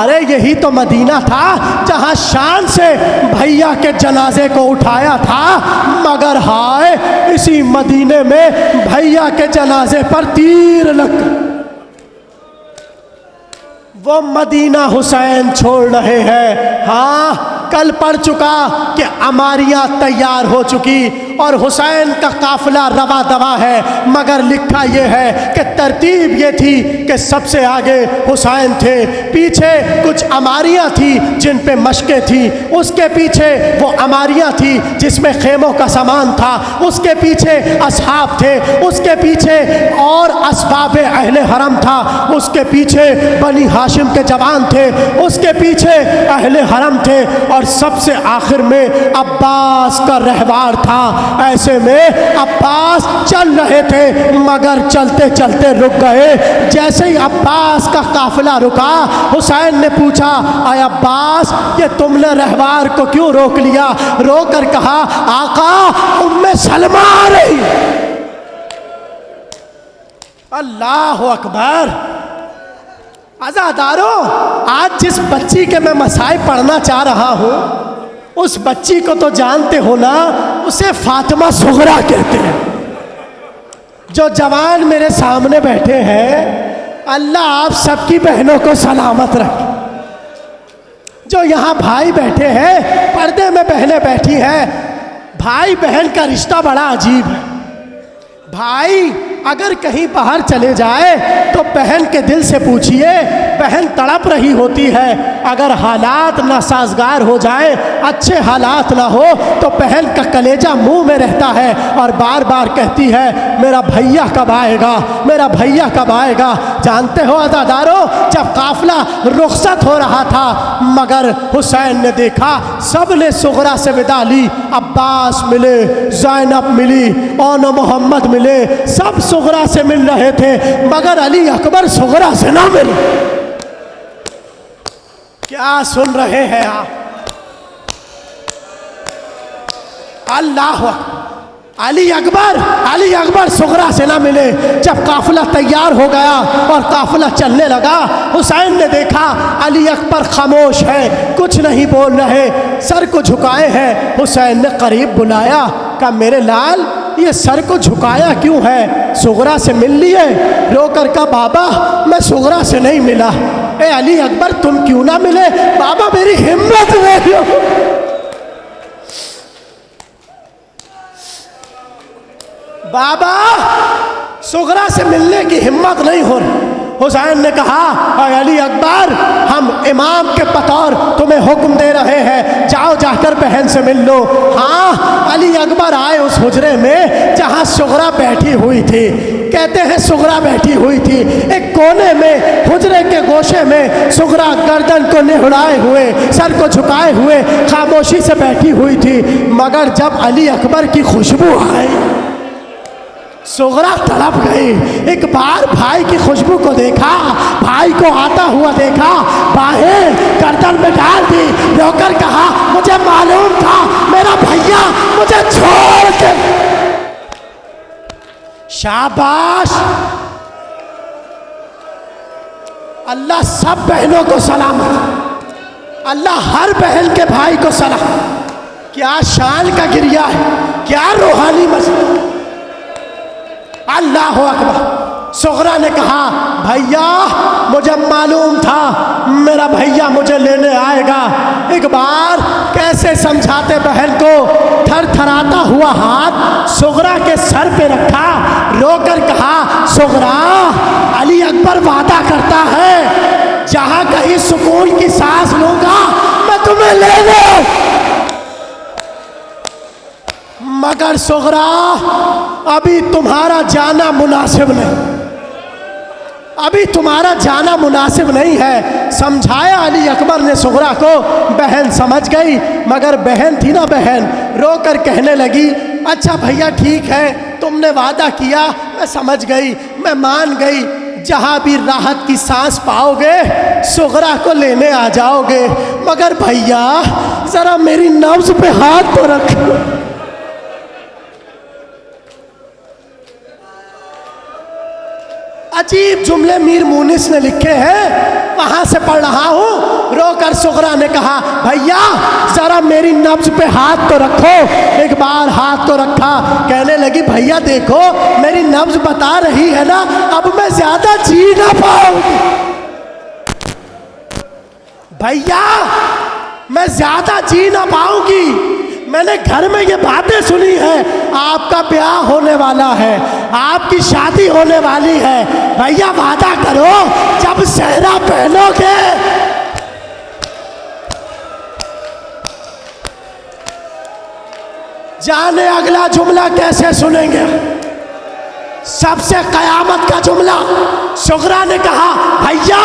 ارے یہی تو مدینہ تھا جہاں شان سے بھیا کے جنازے کو اٹھایا تھا، مگر ہائے اسی مدینے میں بھیا کے جنازے پر تیر لگ گئے. وہ مدینہ حسین چھوڑ رہے ہیں. ہاں کل پڑھ چکا کہ عماریاں تیار ہو چکی اور حسین کا قافلہ روا دوا ہے، مگر لکھا یہ ہے کہ ترتیب یہ تھی کہ سب سے آگے حسین تھے، پیچھے کچھ عماریاں تھی جن پہ مشقیں تھیں، اس کے پیچھے وہ عماریاں تھی جس میں خیموں کا سامان تھا، اس کے پیچھے اصحاب تھے، اس کے پیچھے اور اسباب اہل حرم تھا، اس کے پیچھے بنی ہاشم کے جوان تھے، اس کے پیچھے اہل حرم تھے، اور سب سے آخر میں عباس کا رہوار تھا. ایسے میں عباس چل رہے تھے مگر چلتے چلتے رک گئے. جیسے ہی عباس کا قافلہ رکا، حسین نے پوچھا اے عباس یہ تم نے رہوار کو کیوں روک لیا؟ رو کر کہا آقا ام سلمہ آ رہی. اللہ اکبر. عزادارو آج جس بچی کے میں مسائل پڑھنا چاہ رہا ہوں اس بچی کو تو جانتے ہو نا، اسے فاطمہ صغریٰ کہتے ہیں. جو جوان میرے سامنے بیٹھے ہیں اللہ آپ سب کی بہنوں کو سلامت رکھے. جو یہاں بھائی بیٹھے ہیں پردے میں بہنیں بیٹھی ہیں، بھائی بہن کا رشتہ بڑا عجیب ہے. بھائی اگر کہیں باہر چلے جائے تو بہن کے دل سے پوچھئے، بہن تڑپ رہی ہوتی ہے. اگر حالات ناسازگار ہو جائیں، اچھے حالات نہ ہو تو بہن کا کلیجہ منہ میں رہتا ہے اور بار بار کہتی ہے میرا بھیا کب آئے گا، میرا بھیا کب آئے گا. جانتے ہو عزادارو جب قافلہ رخصت ہو رہا تھا مگر حسین نے دیکھا سب نے صغریٰ سے وداع لی. عباس ملے، زینب ملی، اون محمد ملے، سب صغریٰ سے مل رہے تھے مگر علی اکبر صغریٰ سے نہ ملے. کیا سن رہے ہیں آپ؟ اللہ علی اکبر صغریٰ سے نہ ملے. جب قافلہ تیار ہو گیا اور قافلہ چلنے لگا، حسین نے دیکھا علی اکبر خاموش ہے، کچھ نہیں بول رہے، سر کو جھکائے ہیں. حسین نے قریب بلایا، کہا میرے لال یہ سر کو جھکایا کیوں ہے؟ صغریٰ سے مل لیے؟ رو کر کہا بابا میں صغریٰ سے نہیں ملا. اے علی اکبر تم کیوں نہ ملے؟ بابا میری ہمت نہیں ہو. بابا صغریٰ سے ملنے کی ہمت نہیں ہو رہی. حسین نے کہا اے علی اکبر ہم امام کے بطور تمہیں حکم دے رہے ہیں، جاؤ جا کر بہن سے مل لو. ہاں علی اکبر آئے اس حجرے میں جہاں صغریٰ بیٹھی ہوئی تھی. کہتے ہیں صغریٰ بیٹھی ہوئی تھی ایک کونے میں، حجرے کے گوشے میں صغریٰ گردن کو نہڑائے ہوئے، سر کو جھکائے ہوئے خاموشی سے بیٹھی ہوئی تھی. مگر جب علی اکبر کی خوشبو آئی صغریٰ تڑپ گئی. ایک بار بھائی کی خوشبو کو دیکھا، بھائی کو آتا ہوا دیکھا، باہیں گردن میں ڈال دی، رو کر کہا مجھے معلوم تھا میرا بھیا مجھے چھوڑ کے. شاباش. اللہ سب بہنوں کو سلامت، اللہ ہر بہن کے بھائی کو سلام. کیا شان کا گریہ ہے، کیا روحانی مسئلہ. اللہ اکبر. صغریٰ نے کہا بھیا مجھے معلوم تھا میرا بھیا مجھے لینے آئے گا. ایک بار کیسے سمجھاتے بہن کو، تھر تھراتا ہوا ہاتھ صغریٰ کے سر پہ رکھا، رو کر کہا صغریٰ علی اکبر وعدہ کرتا ہے جہاں کہیں سکون کی سانس لوں گا میں تمہیں لے لوں. مگر صغریٰ ابھی تمہارا جانا مناسب نہیں. ابھی تمہارا جانا مناسب نہیں ہے. سمجھایا علی اکبر نے سغرا کو. بہن سمجھ گئی مگر بہن تھی نا بہن, رو کر کہنے لگی اچھا بھیا ٹھیک ہے, تم نے وعدہ کیا, میں سمجھ گئی, میں مان گئی. جہاں بھی راحت کی سانس پاؤ گے سغرا کو لینے آ جاؤ گے, مگر بھیا ذرا میری نبض پہ ہاتھ تو رکھو. عجیب جملے میر مونس نے لکھے ہیں, وہاں سے پڑھ رہا ہوں. رو کر سغرا نے کہا بھیا ذرا میری نبض پہ ہاتھ تو رکھو. ایک بار ہاتھ تو رکھا. کہنے لگی بھیا دیکھو میری نبض بتا رہی ہے نا, اب میں زیادہ جی نہ پاؤں گی. بھیا میں زیادہ جی نہ پاؤں گی, میں نے گھر میں یہ باتیں سنی ہیں, آپ کا بیاہ ہونے والا ہے, آپ کی شادی ہونے والی ہے. بھیا وعدہ کرو جب صحرا پہنو گے جانے اگلا جملہ کیسے سنیں گے. سب سے قیامت کا جملہ. سغرا نے کہا بھیا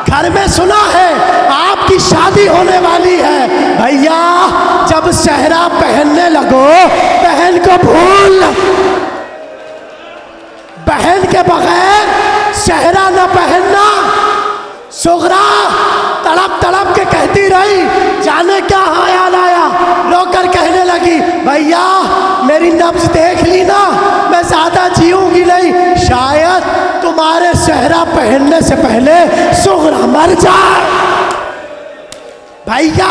گھر میں سنا ہے آپ کی شادی ہونے والی ہے, بھیا جب صحرا پہننے لگو بہن کو بھول, بہن کے بغیر صحرا نہ پہننا. سغرا تڑپ تڑپ کے کہتی رہی, جانے کیا خیال آیا. رو کر کہنے لگی بھیا میری نبض دیکھ لی نا, میں زیادہ جیوں گی نہیں, شاید تمہارے صحرا پہننے سے پہلے سغرا مر جائے. بھیا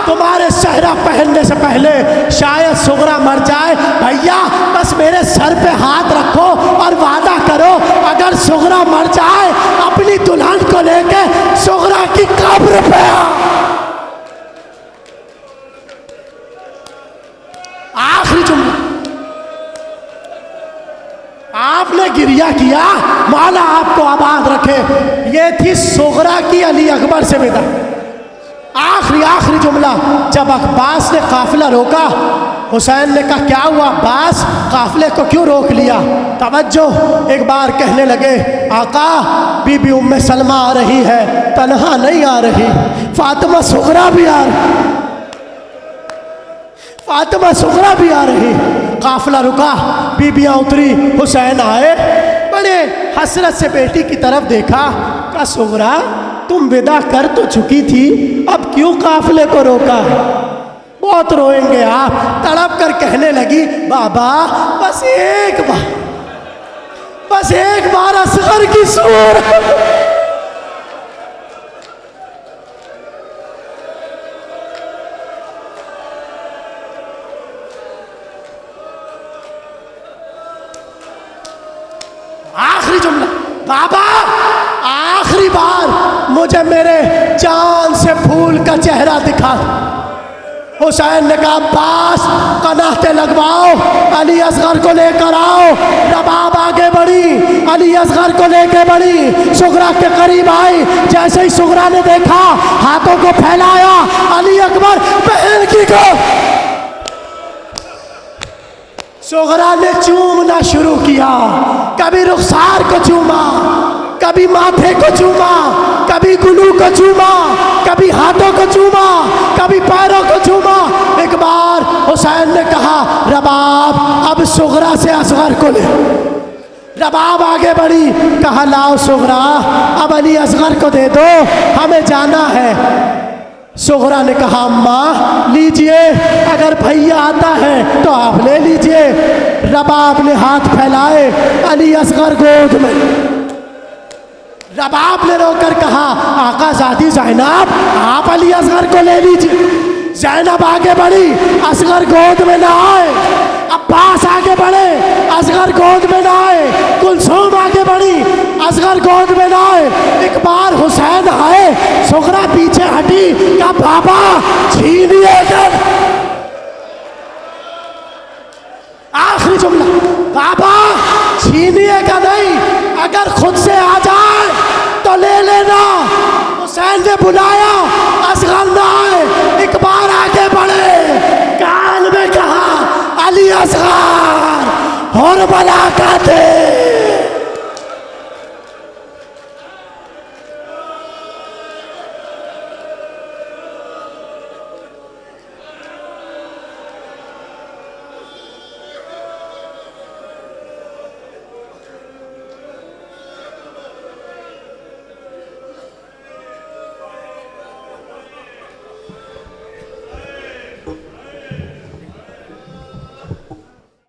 تمہارے صحرا پہننے سے پہلے شاید سغرا مر جائے. بھیا بس میرے سر پہ ہاتھ رکھو اور وعدہ کرو اگر سغرا مر جائے اپنی دلہن کو لے کے سغرا کی قبر پہ آ. آخری جملہ آپ نے گریہ کیا, مولا آپ کو آباد رکھے. یہ تھی سغرا کی علی اکبر سے ودا. آخری جملہ. جب عباس نے قافلہ روکا, حسین نے کہا کیا ہوا عباس, قافلے کو کیوں روک لیا؟ توجہ, ایک بار کہنے لگے آقا بی بی ام سلمہ آ رہی ہے, تنہا نہیں آ رہی, فاطمہ صغرا بھی آ رہی, فاطمہ صغرا بھی آ رہی. قافلہ رکا, بیبیاں اتری, حسین آئے, بڑے حسرت سے بیٹی کی طرف دیکھا, کہا صغرا تم ودا کر تو چکی تھی, اب کیوں قافلے کو روکا؟ بہت روئیں گے آپ. تڑپ کر کہنے لگی بابا بس ایک بار اصغر کی صورت. آخری جملہ, بابا آخری بار مجھے میرے چاند سے پھول کا چہرہ دکھا. حسین نے کہا عباس قناعتیں لگواؤ, علی اصغر کو لے کر آؤ. رباب آگے بڑھی, علی اصغر کو لے کے بڑھی, سغرا کے قریب آئی. جیسے ہی سغرا نے دیکھا ہاتھوں کو پھیلایا, علی اکبر بہن کی کو سغرا نے چومنا شروع کیا. کبھی رخسار کو چوما, کبھی ماتھے کو چوما, کبھی گلو کو چوما, کبھی ہاتھوں کو چوما, کبھی پیروں کو چوما. ایک بار حسین نے کہا رباب اب سغرا سے اصغر کو لے. رباب آگے بڑھی, کہا لاؤ سغرا اب علی اصغر کو دے دو, ہمیں جانا ہے. سغرا نے کہا اماں لیجئے, اگر بھیا آتا ہے تو آپ لے لیجئے. رباب نے ہاتھ پھیلائے, علی اصغر گود میں. رباب نے رو کر کہا آقا زادی زینب آپ علی اصغر کو لے لیجئے. زینب آگے بڑھی, اصغر گود میں نہ آئے. عباس آگے بڑھے, اصغر گود میں نہ آئے. کلثوم آگے بڑھی, اصغر گود میں نہ آئے. ایک بار حسین آئے, سغرا پیچھے ہٹی, کہا بابا چھینیے کر. آخری جملہ, بابا چھینیے کا نہیں, اگر خود سے آ جائے تو لے لینا. حسین نے بلایا, اصغر نہ آئے. ایک بار آگے بڑھے, کان میں کہا علی اصغر اور بلا کا دے.